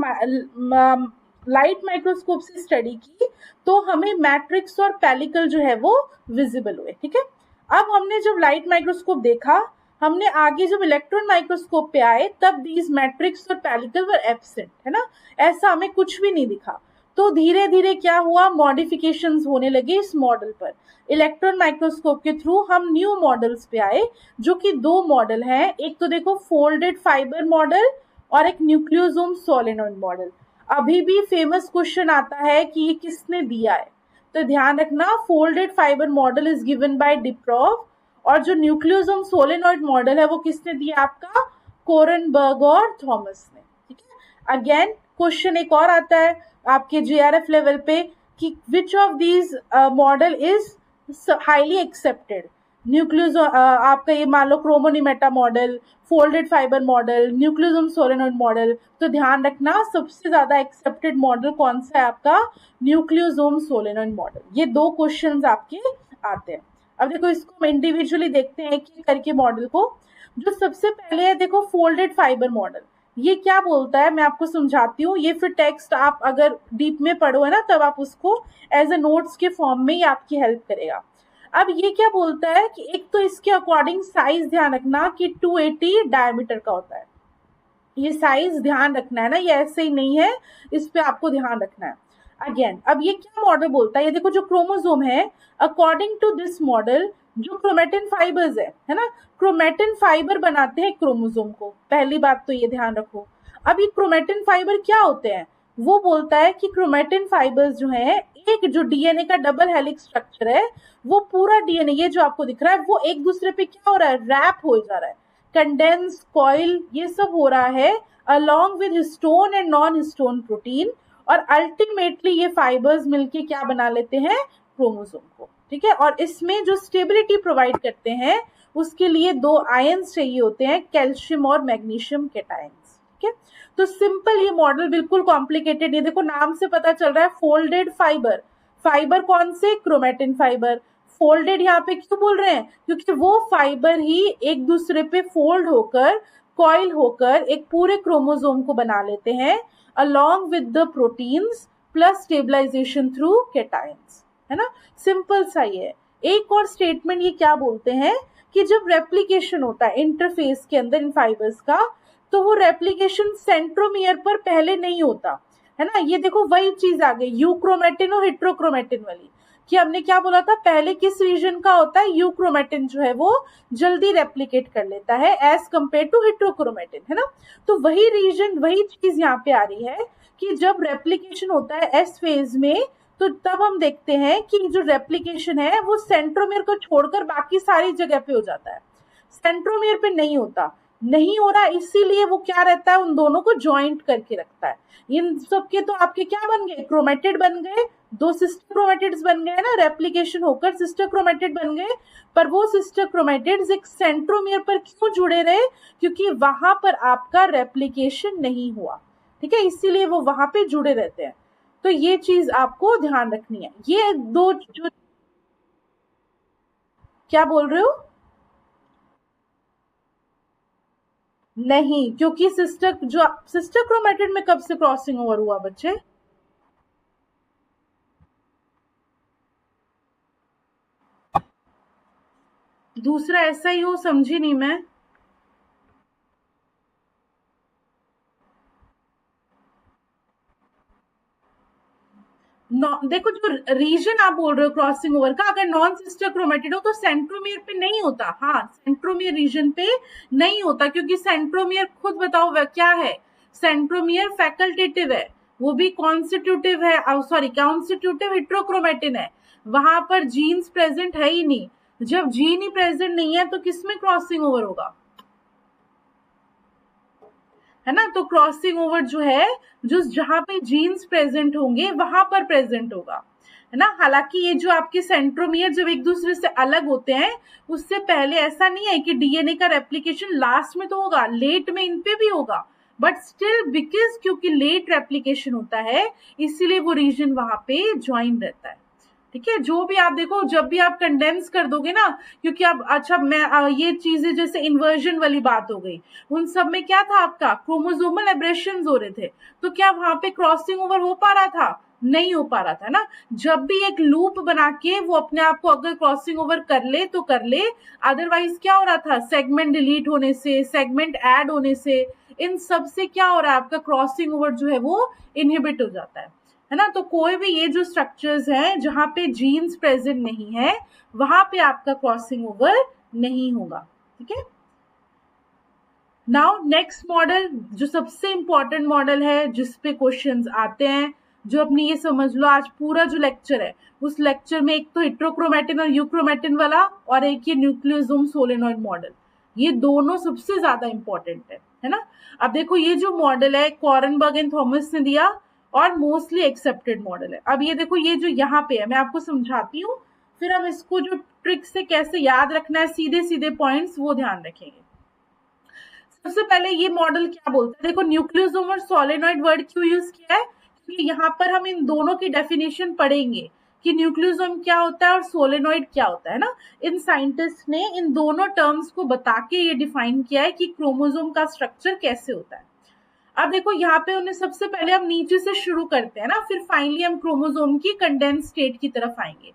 लाइट माइक्रोस्कोप से स्टडी की तो हमें मैट्रिक्स और पेलिकल जो है वो विजिबल हुए, ठीक है। अब हमने जब लाइट माइक्रोस्कोप देखा, हमने आगे जब इलेक्ट्रॉन माइक्रोस्कोप पे आए तब दीज मैट्रिक्स और पेलिकल वर एब्सेंट, है ना, ऐसा हमें कुछ भी नहीं दिखा। तो धीरे धीरे क्या हुआ, मॉडिफिकेशंस होने लगे इस मॉडल पर। इलेक्ट्रॉन माइक्रोस्कोप के थ्रू हम न्यू मॉडल्स पे आए, जो कि दो मॉडल हैं। एक तो देखो फोल्डेड फाइबर मॉडल और एक न्यूक्लियोसोम सोलेनॉइड मॉडल। अभी भी फेमस क्वेश्चन आता है कि ये किसने दिया है, तो ध्यान रखना, folded fibre model is given by DuPraw, और जो न्यूक्लियोसोम सोलेनॉइड मॉडल है वो किसने दिया, आपका कोरनबर्ग और थॉमस ने, ठीक है। अगेन क्वेश्चन एक और आता है आपके जेआरएफ लेवल पे कि which of these model is highly accepted. Nucleosome आपका ये मान लो chromonemata model, folded fibre model, nucleosome solenoid model. तो ध्यान रखना सबसे ज्यादा एक्सेप्टेड मॉडल कौन सा है, आपका न्यूक्लियोसोम सोलेनॉइड मॉडल। ये दो क्वेश्चंस आपके आते हैं। अब देखो इसको हम इंडिविजुअली देखते हैं एक एक करके मॉडल को। जो सबसे पहले है देखो फोल्डेड फाइबर मॉडल, ये क्या बोलता है मैं आपको समझाती हूँ। ये फिर टेक्स्ट आप अगर डीप में पढ़ो है ना, तब आप उसको एज ए नोट्स के फॉर्म में ही आपकी हेल्प करेगा। अब ये क्या बोलता है कि एक तो इसके अकॉर्डिंग साइज ध्यान रखना कि 280 डायमीटर का होता है। ये साइज ध्यान रखना है ना, ये ऐसे ही नहीं है, इस पे आपको ध्यान रखना है। अगेन अब ये क्या मॉडल बोलता है, ये देखो जो क्रोमोसोम है, अकॉर्डिंग टू दिस मॉडल जो क्रोमेटिन फाइबर्स है ना, क्रोमेटिन फाइबर बनाते हैं क्रोमोसोम को। पहली बात तो ये ध्यान रखो। अब ये क्रोमेटिन फाइबर क्या होते हैं, वो बोलता है कि क्रोमेटिन फाइबर्स जो है, एक जो डीएनए का डबल हेलिक्स स्ट्रक्चर है, वो पूरा डीएनए ये जो आपको दिख रहा है वो एक दूसरे पे क्या हो रहा है, रैप हो जा रहा है, कंडेंस, कॉइल, ये सब हो रहा है along with histone and non histone protein. और अल्टीमेटली ये फाइबर्स मिलके क्या बना लेते हैं, क्रोमोसोम को, ठीक है। और इसमें जो स्टेबिलिटी प्रोवाइड करते हैं उसके लिए दो आयंस चाहिए होते हैं, कैल्शियम और मैग्नीशियम केटायंस, ठीक है। तो सिंपल ये मॉडल, बिल्कुल कॉम्प्लिकेटेड नहीं, देखो नाम से पता चल रहा है फोल्डेड फाइबर। फाइबर कौन से, क्रोमेटिन फाइबर। फोल्डेड यहाँ पे क्यों बोल रहे हैं, क्योंकि वो फाइबर ही एक दूसरे पे फोल्ड होकर, कॉइल होकर एक पूरे क्रोमोसोम को बना लेते हैं along with the proteins plus stabilization through cations, है ना। सिंपल सा ही है। एक और स्टेटमेंट ये क्या बोलते हैं कि जब रेप्लिकेशन होता है इंटरफेस के अंदर इन फाइबर्स का, तो वो रेप्लिकेशन सेंट्रोमियर पर पहले नहीं होता, है ना। ये देखो वही चीज आ गई यूक्रोमेटिन और हेट्रोक्रोमेटिन वाली, कि हमने क्या बोला था, पहले किस रीजन का होता है, यूक्रोमेटिन जो है वो जल्दी रेप्लिकेट कर लेता है एज कंपेयर टू हेट्रोक्रोमेटिन, है ना। तो वही रीजन, वही चीज यहाँ पे आ रही है कि जब रेप्लिकेशन होता है एस फेज में, तो तब हम देखते हैं कि जो रेप्लिकेशन है वो सेंट्रोमियर को छोड़कर बाकी सारी जगह पे हो जाता है, सेंट्रोमियर पे नहीं होता, नहीं हो रहा, इसीलिए वो क्या रहता है, उन दोनों को ज्वाइंट करके रखता है। इन सब के तो आपके क्या बन गए, क्रोमेटिड बन गए, दो सिस्टर क्रोमेटिड्स बन गए ना, रेप्लिकेशन होकर सिस्टर क्रोमेटिड बन गए। पर वो सिस्टर क्रोमेटिड्स एक सेंट्रोमियर पर क्यों जुड़े रहे, क्योंकि वहां पर आपका रेप्लिकेशन नहीं हुआ, ठीक है, इसीलिए वो वहां पे जुड़े रहते हैं। तो ये चीज आपको ध्यान रखनी है। ये दो जो, क्या बोल रहे हो, नहीं, क्योंकि सिस्टर क्रोमेटिड में कब से क्रॉसिंग ओवर हुआ बच्चे, दूसरा ऐसा ही हो, समझी नहीं मैं। देखो जो रीजन आप बोल रहे हो क्रॉसिंग ओवर का, अगर नॉन सिस्टर क्रोमेटिड हो तो सेंट्रोमियर पे नहीं होता, हाँ सेंट्रोमियर रीजन पे नहीं होता, क्योंकि सेंट्रोमियर खुद बताओ वह क्या है, सेंट्रोमियर फैकल्टेटिव है, वो भी कॉन्स्टिट्यूटिव है, सॉरी कॉन्स्टिट्यूटिव हेट्रोक्रोमेटिन है, वहां पर जीन्स प्रेजेंट है ही नहीं। जब जीन ही प्रेजेंट नहीं है तो किसमें क्रॉसिंग ओवर होगा, है ना। तो क्रॉसिंग ओवर जो है, जो जहां पे जीन्स प्रेजेंट होंगे वहां पर प्रेजेंट होगा, है ना। हालांकि ये जो आपके सेंट्रोमियर जब एक दूसरे से अलग होते हैं, उससे पहले ऐसा नहीं है कि डीएनए का रेप्लिकेशन लास्ट में तो होगा, लेट में इन पे भी होगा, बट स्टिल बिकॉज क्योंकि लेट रेप्लिकेशन होता है, इसीलिए वो रीजन वहां पे ज्वाइन रहता है, ठीक है। जो भी आप देखो, जब भी आप कंडेंस कर दोगे ना, क्योंकि आप, अच्छा मैं ये चीजें जैसे इन्वर्जन वाली बात हो गई, उन सब में क्या था, आपका क्रोमोसोमल एब्रेशन हो रहे थे, तो क्या वहां पे क्रॉसिंग ओवर हो पा रहा था, नहीं हो पा रहा था ना। जब भी एक लूप बना के वो अपने आप को अगर क्रॉसिंग ओवर कर ले तो कर ले, अदरवाइज क्या हो रहा था, सेगमेंट डिलीट होने से, सेगमेंट ऐड होने से, इन सब से क्या हो रहा है, आपका क्रॉसिंग ओवर जो है वो इनहिबिट हो जाता है ना। तो कोई भी ये जो स्ट्रक्चर्स हैं जहां पे जीन्स प्रेजेंट नहीं है, वहां पे आपका क्रॉसिंग ओवर नहीं होगा, ठीक है। नाउ नेक्स्ट मॉडल, जो सबसे इंपॉर्टेंट मॉडल है जिसपे क्वेश्चंस आते हैं, जो अपनी ये समझ लो आज पूरा जो लेक्चर है, उस लेक्चर में एक तो हेट्रोक्रोमेटिन और यूक्रोमेटिन वाला, और एक ये न्यूक्लियोसोम सोलेनॉइड मॉडल, ये दोनों सबसे ज्यादा इंपॉर्टेंट है ना। अब देखो ये जो मॉडल है कॉरनबर्ग एंड थॉमस ने दिया, और मोस्टली एक्सेप्टेड मॉडल है। अब ये देखो, ये जो यहाँ पे है मैं आपको समझाती हूँ, फिर हम इसको जो ट्रिक से कैसे याद रखना है, सीधे सीधे पॉइंट्स वो ध्यान रखेंगे। सबसे पहले ये मॉडल क्या बोलता है, देखो न्यूक्लियोसोम और सोलेनॉइड वर्ड क्यों यूज किया है, क्योंकि यहाँ पर हम इन दोनों की डेफिनेशन पढ़ेंगे कि न्यूक्लियोसोम क्या होता है और सोलेनॉइड क्या होता है ना। इन साइंटिस्ट ने इन दोनों टर्म्स को बता के ये डिफाइन किया है कि क्रोमोसोम का स्ट्रक्चर कैसे होता है। अब देखो यहाँ पे उन्हें, सबसे पहले हम नीचे से शुरू करते हैं ना, फिर फाइनली हम क्रोमोसोम की कंडेंस स्टेट की तरफ आएंगे।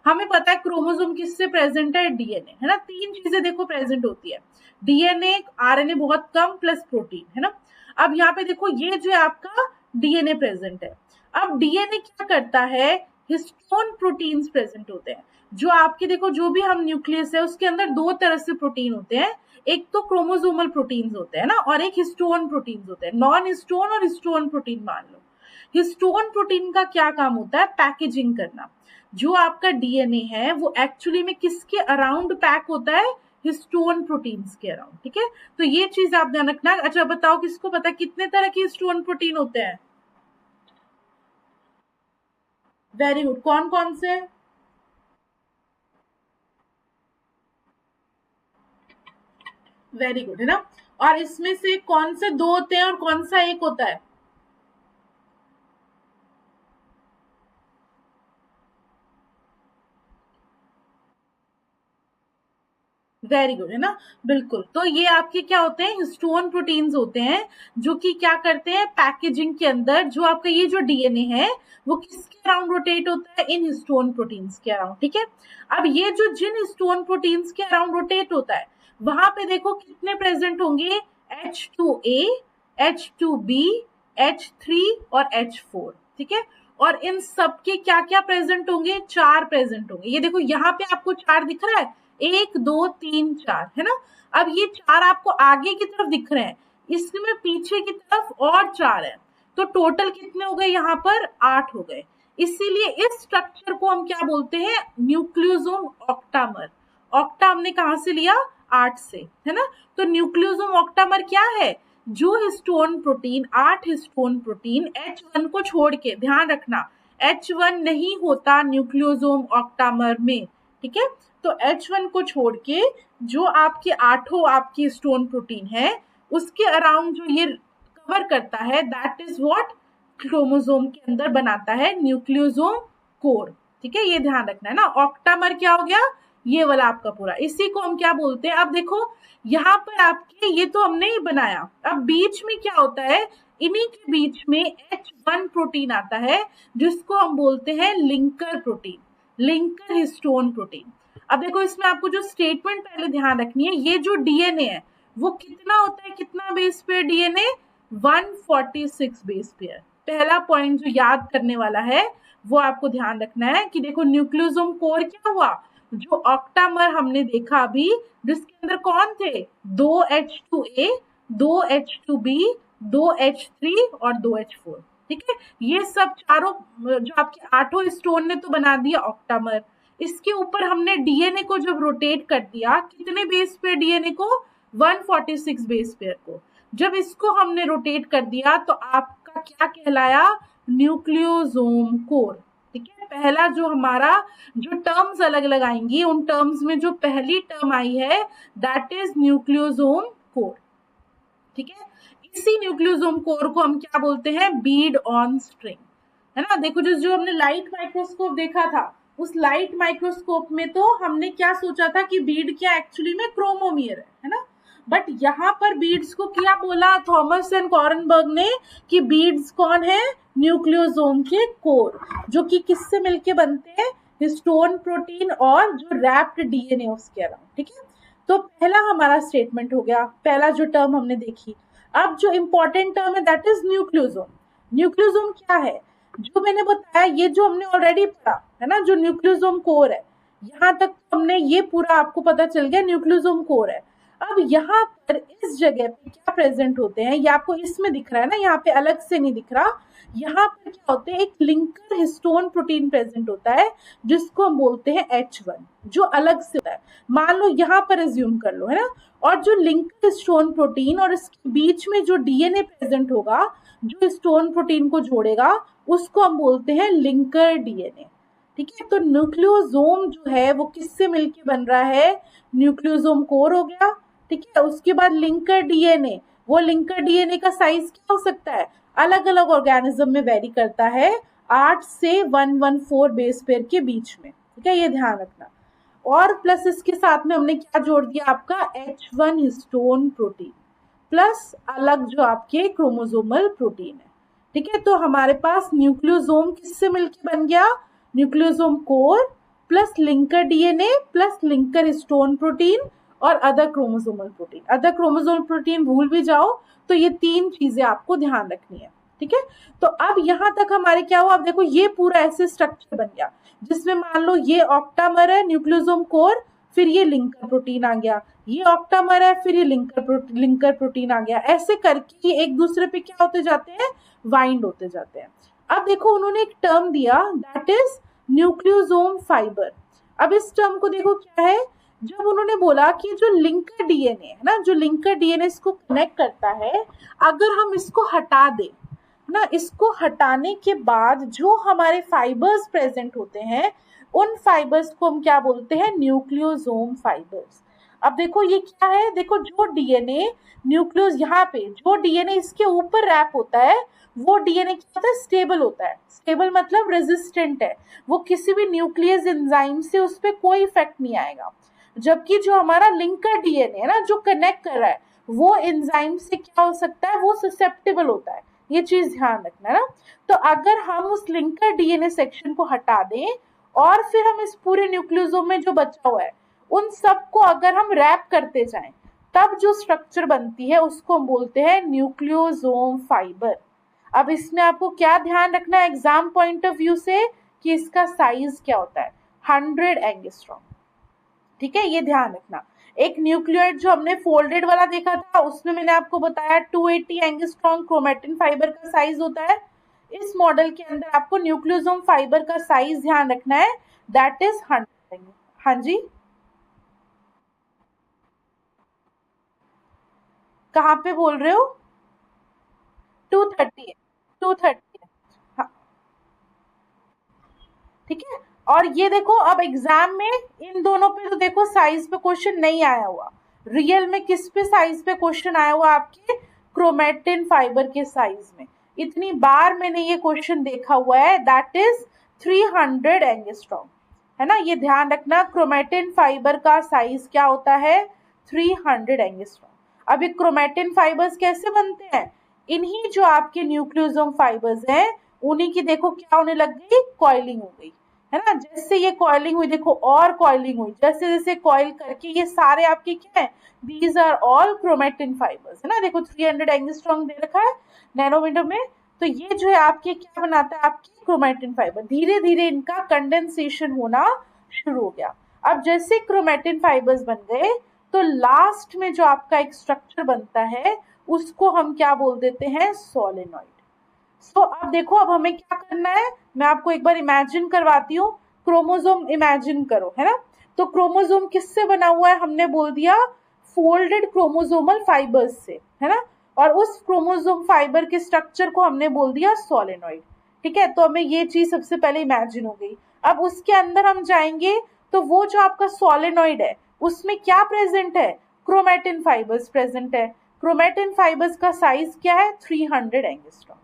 हमें पता है क्रोमोसोम किससे प्रेजेंट है, डीएनए, है ना। तीन चीजें देखो प्रेजेंट होती है, डीएनए, आरएनए बहुत कम, प्लस प्रोटीन, है ना। अब यहाँ पे देखो ये जो है आपका डीएनए प्रेजेंट है। अब डीएनए क्या करता है, हिस्टोन प्रोटीन्स प्रेजेंट होते हैं। जो आपके देखो, जो भी हम न्यूक्लियस है उसके अंदर दो तरह से प्रोटीन होते हैं, एक तो क्रोमोसोमल प्रोटीन्स होते हैं ना, और एक हिस्टोन प्रोटीन्स होते हैं, नॉन हिस्टोन और हिस्टोन प्रोटीन मान लो। हिस्टोन प्रोटीन का क्या काम होता है, पैकेजिंग करना। जो आपका डीएनए है वो एक्चुअली में किसके अराउंड पैक होता है, हिस्टोन प्रोटीन्स के अराउंड, ठीक है। तो ये चीज आप ध्यान रखना। अच्छा बताओ, किसको पता है कितने तरह के हिस्टोन प्रोटीन होते हैं, वेरी गुड, कौन कौन से? वेरी गुड, है ना। और इसमें से कौन से दो होते हैं और कौन सा एक होता है? वेरी गुड, है ना। बिल्कुल, तो ये आपके क्या होते हैं, हिस्टोन प्रोटीन्स होते हैं, जो कि क्या करते हैं, पैकेजिंग के अंदर जो आपका ये जो डीएनए है वो किसके अराउंड रोटेट होता है, इन हिस्टोन प्रोटीन्स के अराउंड, ठीक है। अब ये जो जिन हिस्टोन प्रोटीन्स के अराउंड रोटेट होता है, वहां पे देखो कितने प्रेजेंट होंगे, H2A, H2B, H3 और H4, ठीक है। और इन सब के क्या क्या प्रेजेंट होंगे, चार प्रेजेंट होंगे। ये देखो यहाँ पे आपको चार दिख रहा है, 1 2 3 4, है ना। अब ये चार आपको आगे की तरफ दिख रहे हैं, इसमें पीछे की तरफ और चार है, तो टोटल कितने हो गए यहाँ पर, 8 हो गए। इसीलिए इस स्ट्रक्चर को हम क्या बोलते हैं, न्यूक्लियोसोम ऑक्टामर। ऑक्टा हमने कहाँ से लिया, 8 से, है ना। तो न्यूक्लियोसोम ऑक्टामर क्या है, जो histone protein, 8 histone protein H1 को छोड़ के, ध्यान रखना H1 नहीं होता न्यूक्लियोसोम ऑक्टामर में, ठीक है। तो H1 को छोड़ के जो आपके आठों आपकी हिस्टोन प्रोटीन है, उसके अराउंड जो ये कवर करता है, दैट इज व्हाट क्रोमोसोम के अंदर बनाता है न्यूक्लियोसोम कोर, ठीक है। ये ध्यान रखना है ना। ऑक्टामर क्या हो गया, ये वाला आपका पूरा, इसी को हम क्या बोलते हैं। अब देखो यहाँ पर आपके ये तो हमने ही बनाया, अब बीच में क्या होता है, इन्हीं के बीच में H1 प्रोटीन आता है, जिसको हम बोलते हैं linker protein, linker histone protein. अब देखो इसमें आपको जो स्टेटमेंट पहले ध्यान रखनी है, ये जो डीएनए है वो कितना होता है, कितना base pair DNA, 146 base pair. पहला पॉइंट जो याद करने वाला है वो आपको ध्यान रखना है कि देखो न्यूक्लियोसोम कोर क्या हुआ, जो ऑक्टामर हमने देखा अभी, जिसके अंदर कौन थे, 2 H2A, 2 H2B, 2 H3 और 2 H4, ठीक है। ये सब चारों जो आपके आठों स्टोन ने तो बना दिया ऑक्टामर। इसके ऊपर हमने डीएनए को जब रोटेट कर दिया, कितने बेस पेयर डीएनए को, 146 बेस पेयर को। जब इसको हमने रोटेट कर दिया तो आपका क्या कहलाया, न्यूक्लियोसोम कोर, ठीक है। पहला जो हमारा, जो टर्म्स अलग अलग आएंगी, उन टर्म्स में जो पहली टर्म आई है दैट इज न्यूक्लियोसोम कोर, ठीक है। इसी न्यूक्लियोसोम कोर को हम क्या बोलते हैं, बीड ऑन स्ट्रिंग, है ना। देखो जो हमने लाइट माइक्रोस्कोप देखा था, उस लाइट माइक्रोस्कोप में तो हमने क्या सोचा था कि बीड क्या एक्चुअली में क्रोमोमियर है ना। बट यहाँ पर बीड्स को क्या बोला थॉमस एंड कॉरनबर्ग ने, कि बीड्स कौन है, न्यूक्लियोसोम के कोर, जो कि किससे मिलके बनते हैं, हिस्टोन प्रोटीन और जो रैप्ड डीएनए उसके अराउंड, ठीक है। तो पहला हमारा स्टेटमेंट हो गया, पहला जो टर्म हमने देखी। अब जो इंपॉर्टेंट टर्म है दैट इज न्यूक्लियोसोम। न्यूक्लियोसोम क्या है, जो मैंने बताया, ये जो हमने ऑलरेडी पढ़ा है ना, जो न्यूक्लियोसोम कोर है, यहाँ तक हमने ये पूरा आपको पता चल गया न्यूक्लियोसोम कोर है। अब यहाँ पर इस जगह पे क्या प्रेजेंट होते हैं, ये आपको इसमें दिख रहा है ना, यहाँ पे अलग से नहीं दिख रहा। यहाँ पर क्या होते हैं, एक लिंकर हिस्टोन प्रोटीन प्रेजेंट होता है, जिसको हम बोलते हैं H1, जो अलग से होता है। मान लो यहाँ पर एज्यूम कर लो, है ना। और जो लिंकर हिस्टोन प्रोटीन और इसके बीच में जो डीएनए प्रेजेंट होगा, जो हिस्टोन प्रोटीन को जोड़ेगा, उसको हम बोलते हैं लिंकर डीएनए, ठीक है। तो न्यूक्लियोसोम जो है वो किससे मिलके बन रहा है, न्यूक्लियोसोम कोर हो गया, ठीक है। उसके बाद लिंकर डीएनए, वो लिंकर डीएनए का साइज क्या हो सकता है, अलग अलग ऑर्गेनिज्म में वेरी करता है, 8 से 114 बेस पेयर के बीच में, ठीक है, ये ध्यान रखना। और प्लस इसके साथ में हमने क्या जोड़ दिया, आपका H1 हिस्टोन प्रोटीन, प्लस अलग जो आपके क्रोमोसोमल प्रोटीन है, ठीक है। तो हमारे पास न्यूक्लियोसोम किससे मिलके बन गया, nucleosome core plus linker DNA plus linker histone protein और other chromosomal protein. Other chromosomal protein भूल भी जाओ तो ये तीन चीजें आपको ध्यान रखनी है, ठीक है। तो अब यहाँ तक हमारे क्या हुआ, अब देखो ये पूरा ऐसे स्ट्रक्चर बन गया, जिसमें मान लो ये ऑक्टामर है, न्यूक्लियोसोम कोर, फिर ये लिंकर प्रोटीन आ गया, ये ऑक्टामर है, फिर ये लिंकर प्रोटीन आ गया। ऐसे करके ये एक दूसरे पे क्या होते जाते हैं, वाइंड होते जाते हैं। अब देखो उन्होंने एक टर्म दिया दैट इज न्यूक्लियोसोम फाइबर। अब इस टर्म को देखो क्या है, जब उन्होंने बोला कि जो लिंकर डीएनए है ना, जो लिंकर डीएनए इसको कनेक्ट करता है, अगर हम इसको हटा दें, ना, इसको हटाने के बाद जो हमारे फाइबर्स प्रेजेंट होते हैं, उन फाइबर्स को हम क्या बोलते हैं? Nucleosome fibres. अब देखो ये क्या है, देखो जो डीएनए न्यूक्लियस, यहाँ पे जो डीएनए इसके ऊपर रैप होता है, वो डीएनए क्या होता है? स्टेबल होता है। स्टेबल मतलब रेजिस्टेंट है, वो किसी भी न्यूक्लियस एंजाइम से उस पर कोई इफेक्ट नहीं आएगा। जबकि जो हमारा लिंकर डीएनए है ना, जो कनेक्ट कर रहा है, वो एंजाइम से क्या हो सकता है? वो ससेप्टेबल होता है। ये चीज ध्यान रखना है ना। तो अगर हम उस लिंकर डीएनए सेक्शन को हटा दें और फिर हम इस पूरे न्यूक्लियोसोम में जो बचा हुआ है, उन सबको अगर हम रैप करते जाएं, तब जो स्ट्रक्चर बनती है उसको हम बोलते हैं न्यूक्लियोसोम फाइबर। अब इसमें आपको क्या ध्यान रखना है एग्जाम पॉइंट ऑफ व्यू से, कि इसका साइज क्या होता है? 100 एंगस्ट्रॉम। ठीक है, ये ध्यान रखना। एक न्यूक्लियोइड जो हमने फोल्डेड वाला देखा था, उसमें मैंने आपको बताया 280 एंगस्ट्रॉम क्रोमेटिन फाइबर का साइज होता है। इस मॉडल के अंदर आपको न्यूक्लियोसोम फाइबर का साइज ध्यान रखना है, दैट इज 100। हाँ जी, कहाँ पे बोल रहे हो? 230 है, 230 है। हाँ, ठीक है। और ये देखो, अब एग्जाम में इन दोनों पे तो देखो साइज पे क्वेश्चन नहीं आया हुआ। रियल में किस पे साइज पे क्वेश्चन आया हुआ? आपके क्रोमेटिन फाइबर के साइज में। इतनी बार मैंने ये क्वेश्चन देखा हुआ है, दैट इज 300 एंगस्ट्रॉम। है ना, ये ध्यान रखना, क्रोमेटिन फाइबर का साइज क्या होता है? 300 एंगस्ट्रॉम। अब ये क्रोमेटिन फाइबर्स कैसे बनते हैं? इन्हीं जो आपके न्यूक्लियोसोम फाइबर्स हैं, उन्हीं की देखो क्या होने लग गई? कॉइलिंग हो गई। है ना, जैसे ये कॉइलिंग हुई, देखो और कॉइलिंग हुई, जैसे जैसे कॉइल करके ये सारे आपके क्या है? These are all chromatin fibres. है ना, देखो 300 एंगस्ट्रॉम दे रखा है नैनोमीटर में। तो ये जो है आपके क्या बनाता है? आपकी क्रोमेटिन फाइबर। धीरे धीरे इनका कंडेंसेशन होना शुरू हो गया। अब जैसे क्रोमेटिन फाइबर्स बन गए, तो लास्ट में जो आपका एक स्ट्रक्चर बनता है, उसको हम क्या बोल देते हैं? सोलेनॉइड। सो अब देखो, अब हमें क्या करना है, मैं आपको एक बार इमेजिन करवाती हूँ। क्रोमोसोम इमेजिन करो, है ना। तो क्रोमोसोम किससे बना हुआ है? हमने बोल दिया फोल्डेड क्रोमोसोमल फाइबर्स से, है ना। और उस क्रोमोसोम फाइबर के स्ट्रक्चर को हमने बोल दिया सोलेनॉइड। ठीक है, तो हमें ये चीज सबसे पहले इमेजिन हो गई। अब उसके अंदर हम जाएंगे, तो वो जो आपका सोलेनॉइड है, उसमें क्या प्रेजेंट है? क्रोमेटिन फाइबर्स प्रेजेंट है। क्रोमेटिन फाइबर्स का साइज क्या है? 300 एंगस्ट्रॉम।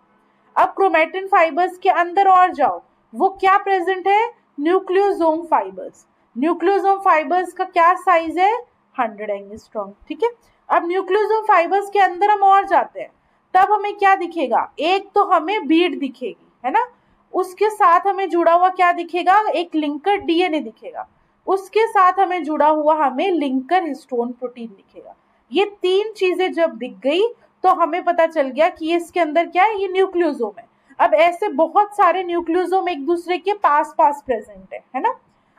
अब क्रोमेटिन फाइबर्स के अंदर और जाओ, वो क्या प्रेजेंट है? Nucleosome fibres. न्यूक्लियोसोम फाइबर्स का क्या साइज है? 100 एंगस्ट्रॉम। ठीक है। अब न्यूक्लियोसोम फाइबर्स के अंदर हम और जाते हैं, तब हमें क्या दिखेगा? एक तो हमें बीड दिखेगी, है ना। उसके साथ हमें जुड़ा हुआ क्या दिखेगा? एक लिंकर डीएनए दिखेगा। उसके साथ हमें जुड़ा हुआ हमें लिंकर हिस्टोन प्रोटीन दिखेगा। ये तीन चीजें जब दिख गई, तो हमें पता चल गया कि ये इसके अंदर क्या है? ये न्यूक्लियोसोम है। अब ऐसे बहुत सारे न्यूक्लियोसोम एक दूसरे के पास पास प्रेजेंट है ना।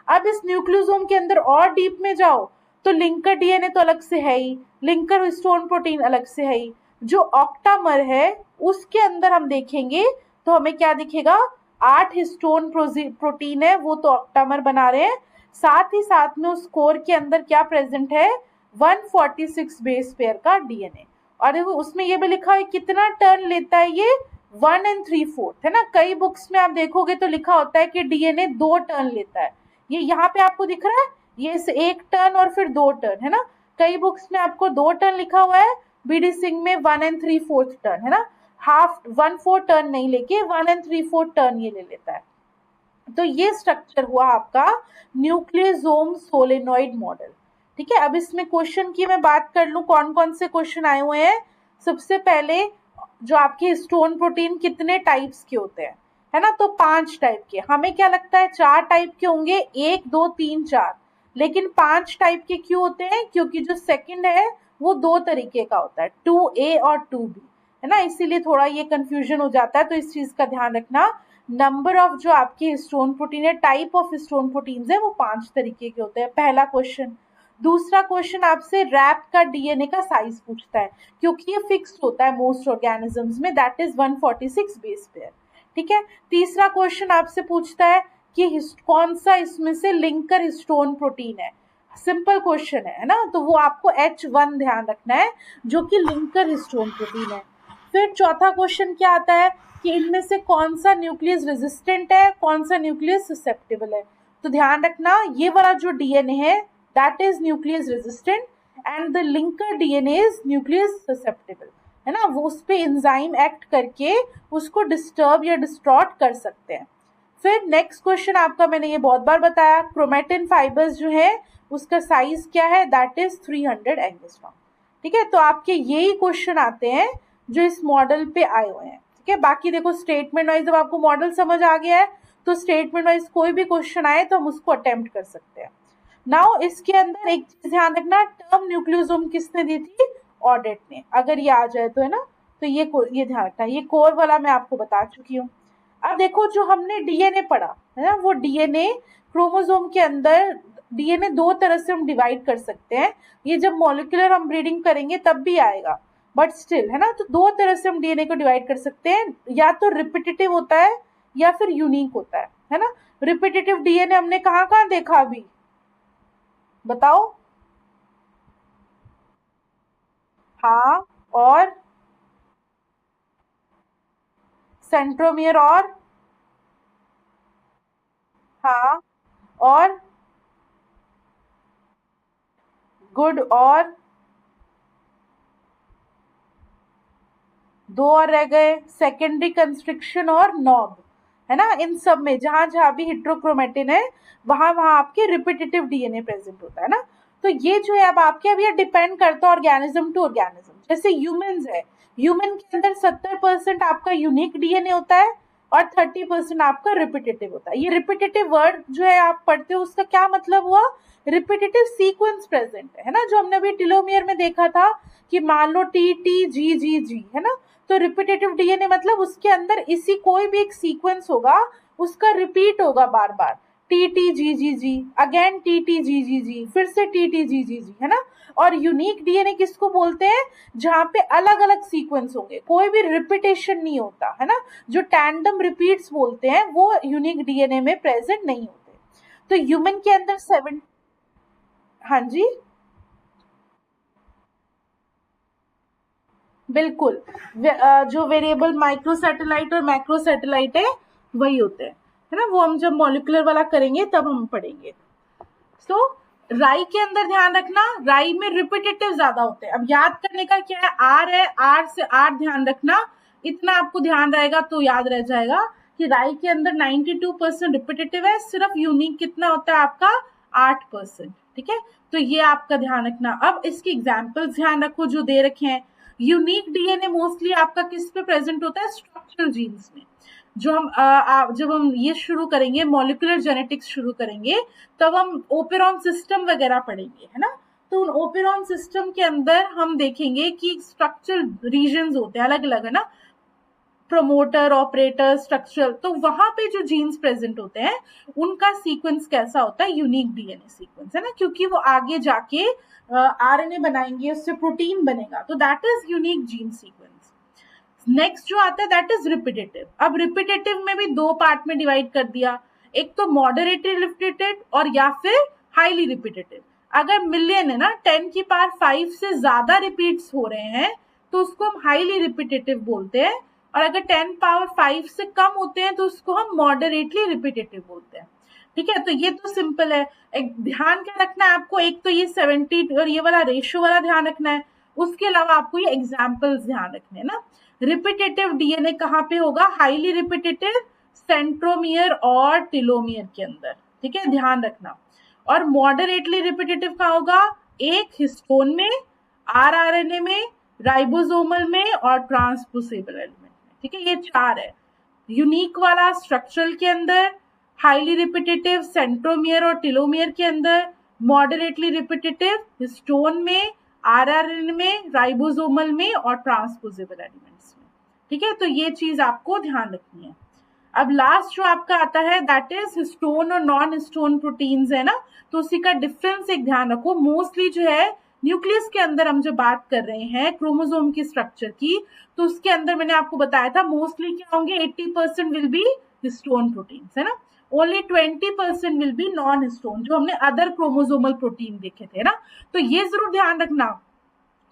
अब इस न्यूक्लियोसोम के अंदर और डीप में जाओ, तो लिंकर डीएनए तो अलग से है ही, लिंकर हिस्टोन प्रोटीन अलग से है ही। जो ऑक्टामर है, उसके अंदर हम देखेंगे तो हमें क्या दिखेगा? 8 हिस्टोन प्रोटीन है, वो तो ऑक्टामर बना रहे हैं। साथ ही साथ में उस कोर के अंदर क्या प्रेजेंट है? 146 बेस पेयर का डीएनए। और देखो उसमें ये भी लिखा है कितना टर्न लेता है ये? 1 3/4, है ना। कई बुक्स में आप देखोगे तो लिखा होता है कि डीएनए 2 टर्न लेता है। ये यहाँ पे आपको दिख रहा है, ये 1 टर्न और फिर 2 टर्न, है ना। कई बुक्स में आपको 2 टर्न लिखा हुआ है, बीडी सिंह में 1 3/4 टर्न, है ना। हाफ 1/4 टर्न नहीं लेके 1 3/4 टर्न ये ले लेता है। तो ये स्ट्रक्चर हुआ आपका न्यूक्लियोसोम सोलेनॉइड मॉडल। ठीक है। अब इसमें क्वेश्चन की मैं बात कर लूं, कौन कौन से क्वेश्चन आए हुए हैं। सबसे पहले, जो आपके हिस्टोन प्रोटीन कितने टाइप्स के होते हैं? है ना, तो 5 टाइप के। हमें क्या लगता है 4 टाइप के होंगे, 1 2 3 4। लेकिन 5 टाइप के क्यों होते हैं? क्योंकि जो सेकंड है वो 2 तरीके का होता है, 2A और 2B, है ना। इसीलिए थोड़ा ये कंफ्यूजन हो जाता है, तो इस चीज का ध्यान रखना। नंबर ऑफ जो आपके हिस्टोन प्रोटीन है, टाइप ऑफ हिस्टोन प्रोटीन है, वो 5 तरीके के होते हैं। पहला क्वेश्चन। दूसरा क्वेश्चन आपसे रैप का डीएनए का साइज पूछता है, क्योंकि ये फिक्स्ड होता है मोस्ट ऑर्गेनिजम्स में, दैट इज 146 बेस पेयर। ठीक है। तीसरा क्वेश्चन आपसे पूछता है कि कौन सा इसमें से लिंकर हिस्टोन प्रोटीन है। सिंपल क्वेश्चन है ना, तो वो आपको H1 ध्यान रखना है, जो कि लिंकर हिस्टोन प्रोटीन है। फिर चौथा क्वेश्चन क्या आता है कि इनमें से कौन सा न्यूक्लियस रेजिस्टेंट है, कौन सा न्यूक्लियस ससेप्टेबल है। तो ध्यान रखना ये वाला जो डीएनए है that is nucleus resistant and the linker DNA is nucleus susceptible, है ना। वो उस पे एंजाइम एक्ट करके उसको डिस्टर्ब या डिस्ट्रॉट कर सकते हैं। फिर नेक्स्ट क्वेश्चन आपका मैंने ये बहुत बार बताया, क्रोमेटिन फाइबर्स जो है उसका साइज क्या है, दैट इज 300 एंगस्ट्रॉम। ठीक है, तो आपके यही क्वेश्चन आते हैं जो इस मॉडल पे आए हुए हैं। ठीक है, बाकी देखो स्टेटमेंट वाइज जब आपको मॉडल समझ आ गया है तो स्टेटमेंट वाइज कोई भी क्वेश्चन आए तो हम उसको अटेम्प्ट कर सकते हैं। नाउ इसके अंदर एक चीज ध्यान रखना, टर्म न्यूक्लियोसोम किसने दी थी, ऑडेट ने। अगर ये आ जाए तो, है ना, तो ये ध्यान रखना, ये कोर वाला मैं आपको बता चुकी हूँ। अब देखो जो हमने डीएनए पढ़ा है ना, वो डीएनए क्रोमोसोम के अंदर डीएनए दो तरह से हम डिवाइड कर सकते हैं। ये जब मॉलिक्यूलर हम ब्रीडिंग करेंगे तब भी आएगा, बट स्टिल, है ना, तो दो तरह से हम डीएनए को डिवाइड कर सकते हैं, या तो रिपीटेटिव होता है या फिर यूनिक होता है ना। रिपीटेटिव डीएनए हमने कहाँ कहाँ देखा अभी, बताओ। हाँ, और सेंट्रोमियर, और हाँ, और गुड, और दो और रह गए, सेकेंडरी कंस्ट्रिक्शन और नॉब, है ना। इन सब में जहां जहां भी हेट्रोक्रोमेटिन है वहां वहां आपके रिपीटेटिव डीएनए प्रेजेंट होता है ना। तो ये जो है अब ये डिपेंड करता है ऑर्गेनिज्म टू ऑर्गेनिज्म। जैसे ह्यूमंस है, ह्यूमन के अंदर 70% आपका यूनिक डीएनए होता है और 30% आपका रिपीटेटिव होता है। ये रिपीटेटिव वर्ड जो है आप पढ़ते हो उसका क्या मतलब हुआ, रिपीटेटिव सीक्वेंस प्रेजेंट है ना। जो हमने अभी टेलोमियर में देखा था कि मान लो टी टी जी जी जी, है ना, तो रिपीटेटिव डीएनए मतलब उसके अंदर इसी कोई भी एक सीक्वेंस होगा, उसका रिपीट होगा बार बार, टी टी जी जी जी, अगेन टी टी जी जी जी, फिर से टी टी जी जी जी, है ना। और यूनिक डीएनए किसको बोलते हैं, जहां पे अलग अलग सीक्वेंस होंगे, कोई भी रिपीटेशन नहीं होता, है ना। जो टैंडम रिपीट्स बोलते हैं वो यूनिक डीएनए में प्रेजेंट नहीं होते। तो ह्यूमन के अंदर 7, हाँ जी, बिल्कुल। जो वेरिएबल माइक्रो सैटेलाइट और मैक्रो सैटेलाइट है वही होते हैं, है ना। वो हम जब मॉलिक्यूलर वाला करेंगे तब हम पढ़ेंगे। तो राई के अंदर ध्यान रखना, राई में रिपीटेटिव ज्यादा होते हैं। अब याद करने का क्या है, आर है, आर से आर ध्यान रखना, इतना आपको ध्यान रहेगा तो याद रह जाएगा कि राई के अंदर 92% रिपीटेटिव है, सिर्फ यूनिक कितना होता है आपका 8%। ठीक है, तो ये आपका ध्यान रखना। अब इसकी एग्जाम्पल्स ध्यान रखो जो दे रखे हैं। यूनिक डीएनए मोस्टली आपका किस पे प्रेजेंट होता है, स्ट्रक्चरल जीन्स में। जो हम जब हम ये शुरू करेंगे मॉलिक्यूलर जेनेटिक्स शुरू करेंगे तब हम ओपेरॉन सिस्टम वगैरह पढ़ेंगे, है ना। तो उन ओपेरॉन सिस्टम के अंदर हम देखेंगे कि स्ट्रक्चरल रीजन्स होते हैं अलग अलग, है ना, प्रमोटर, ऑपरेटर, स्ट्रक्चरल। तो वहां पे जो जीन्स प्रेजेंट होते हैं उनका सीक्वेंस कैसा होता है, यूनिक डीएनए सीक्वेंस, है ना, क्योंकि वो आगे जाके आरएनए बनाएंगे, उससे प्रोटीन बनेगा, तो that is unique gene sequence. Next जो आता है दैट इज रिपीटेटिव। अब रिपीटेटिव में भी दो पार्ट में डिवाइड कर दिया, एक तो मॉडरेटली रिपीटेड और या फिर हाईली रिपीटेटिव। अगर मिलियन है ना 10⁵ से ज्यादा रिपीट्स हो रहे हैं तो उसको हम हाईली रिपीटेटिव बोलते हैं, और अगर 10⁵ से कम होते हैं तो उसको हम मॉडरेटली रिपीटेटिव बोलते हैं। ठीक है, तो ये तो सिंपल है। एक ध्यान क्या रखना है आपको, एक तो ये 70 और ये वाला रेशियो वाला ध्यान रखना है, उसके अलावा आपको ये एग्जाम्पल्स ध्यान रखने हैं ना। रिपीटेटिव डीएनए कहाँ पे होगा, हाईली रिपीटेटिव सेंट्रोमियर और टेलोमियर के अंदर। ठीक है, ध्यान रखना। और मॉडरेटली रिपीटेटिव कहाँ होगा, एक हिस्टोन में, आरआरएनए में, राइबोसोमल में और ट्रांसपोसेबल एलिमेंट में। ठीक है, ये चार है। यूनिक वाला स्ट्रक्चरल के अंदर, हाईली रिपीटेटिव सेंट्रोमियर और टेलोमियर के अंदर, मॉडरेटली रिपीटेटिव हिस्टोन में, आरआरएनए में, राइबोसोमल में और ट्रांसपोजेबल एलिमेंट्स में। ठीक है, तो ये चीज आपको ध्यान रखनी है। अब लास्ट जो आपका आता है दैट इज हिस्टोन और नॉन हिस्टोन प्रोटीन्स, है ना। तो उसी का डिफरेंस एक ध्यान रखो। मोस्टली जो है न्यूक्लियस के अंदर हम जो बात कर रहे हैं क्रोमोसोम की स्ट्रक्चर की, तो उसके अंदर मैंने आपको बताया था मोस्टली क्या होंगे, 80% विल बी हिस्टोन प्रोटीन्स, है ना। Only 20% will be non histone, जो हमने अदर क्रोमोसोमल प्रोटीन देखे थे ना। तो ये जरूर ध्यान रखना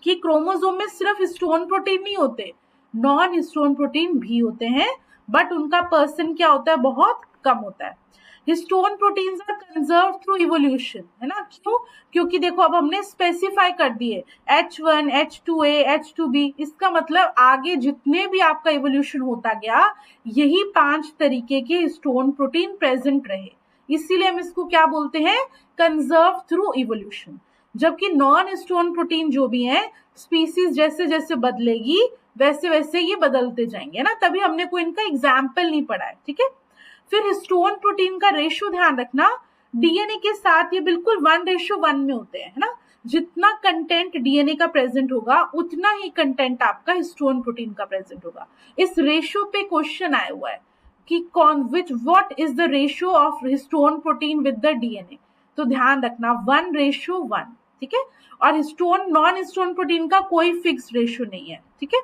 कि क्रोमोसोम में सिर्फ हिस्टोन प्रोटीन नहीं होते, नॉन हिस्टोन प्रोटीन भी होते हैं, बट उनका पर्सन क्या होता है, बहुत कम होता है। Histone proteins are conserve through evolution, है ना, क्यों? क्योंकि देखो अब हमने स्पेसिफाई कर दिए H1, H2A, H2B, इसका मतलब आगे जितने भी आपका इवोल्यूशन होता गया यही 5 तरीके के हिस्टोन प्रोटीन प्रेजेंट रहे, इसीलिए हम इसको क्या बोलते हैं, कंजर्व थ्रू इवोल्यूशन। जबकि नॉन हिस्टोन प्रोटीन जो भी है, स्पीसीज जैसे जैसे बदलेगी वैसे वैसे ये बदलते जाएंगे ना, तभी हमने कोई इनका एग्जाम्पल नहीं पढ़ा है, ठीक है। फिर हिस्टोन प्रोटीन का रेशियो ध्यान रखना, डीएनए के साथ ये बिल्कुल 1:1 में होते हैं, है ना, जितना कंटेंट डीएनए का प्रेजेंट होगा उतना ही कंटेंट आपका हिस्टोन प्रोटीन का प्रेजेंट होगा। इस रेशियो पे क्वेश्चन आया हुआ है कि what is the ratio of histone protein with the DNA, तो ध्यान रखना 1:1, ठीक है। और हिस्टोन नॉन हिस्टोन प्रोटीन का कोई फिक्स रेशियो नहीं है, ठीक है।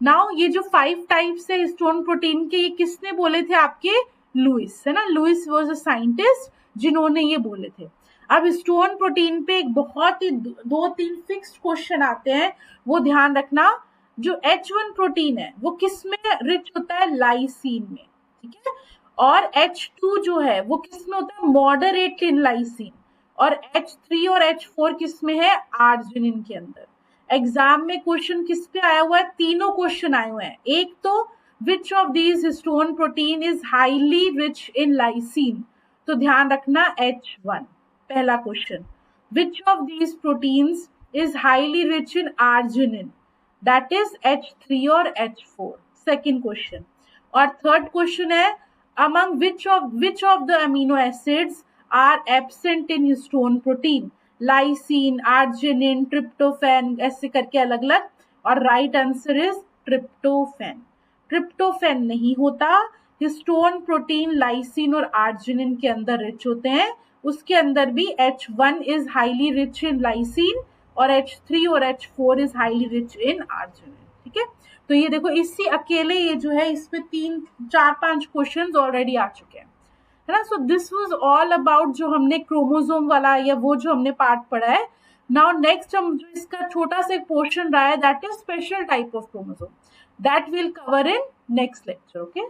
नाउ ये जो 5 टाइप्स है हिस्टोन प्रोटीन के, ये किसने बोले थे, आपके लुइस, है ना, लुइस वाज अ साइंटिस्ट जिन्होंने ये बोले थे। अब हिस्टोन प्रोटीन पे एक बहुत ही 2-3 फिक्स्ड क्वेश्चन आते हैं, वो ध्यान रखना। जो H1 प्रोटीन है वो किस में रिच होता है, लाइसीन में, ठीक है। और H2 जो है वो किस में होता है, मॉडरेट इन लाइसीन। और H3 और H4 किस में है, आर्जिनिन के अंदर। एग्जाम में क्वेश्चन किस पे आया हुआ है, तीनों क्वेश्चन आए हुए हैं। एक तो विच of these histone protein is highly rich in lysine, तो ध्यान रखना H1 पहला question. Which of these proteins is highly rich in arginine, that is H3 और H4, सेकेंड क्वेश्चन। और थर्ड क्वेश्चन है among which of the amino acids are absent in histone protein, lysine, arginine, tryptophan, ऐसे करके अलग अलग। और right answer is tryptophan. Tryptophan नहीं होता, हिस्टोन प्रोटीन लाइसिन और आर्जिनिन के अंदर रिच होते हैं, उसके अंदर भी H1 is highly rich in lysine और H3 और H4 is highly rich in arginine, ठीक है। तो ये देखो इसी अकेले ये जो है इसमें 3-4-5 क्वेश्चंस ऑलरेडी आ चुके हैं, है ना। So this was all about जो हमने क्रोमोसोम वाला या वो जो हमने पार्ट पढ़ा है। नाउ नेक्स्ट हम जो इसका छोटा सा एक पोर्शन रहा है, that is special type of chromosome, that will cover in next lecture, okay.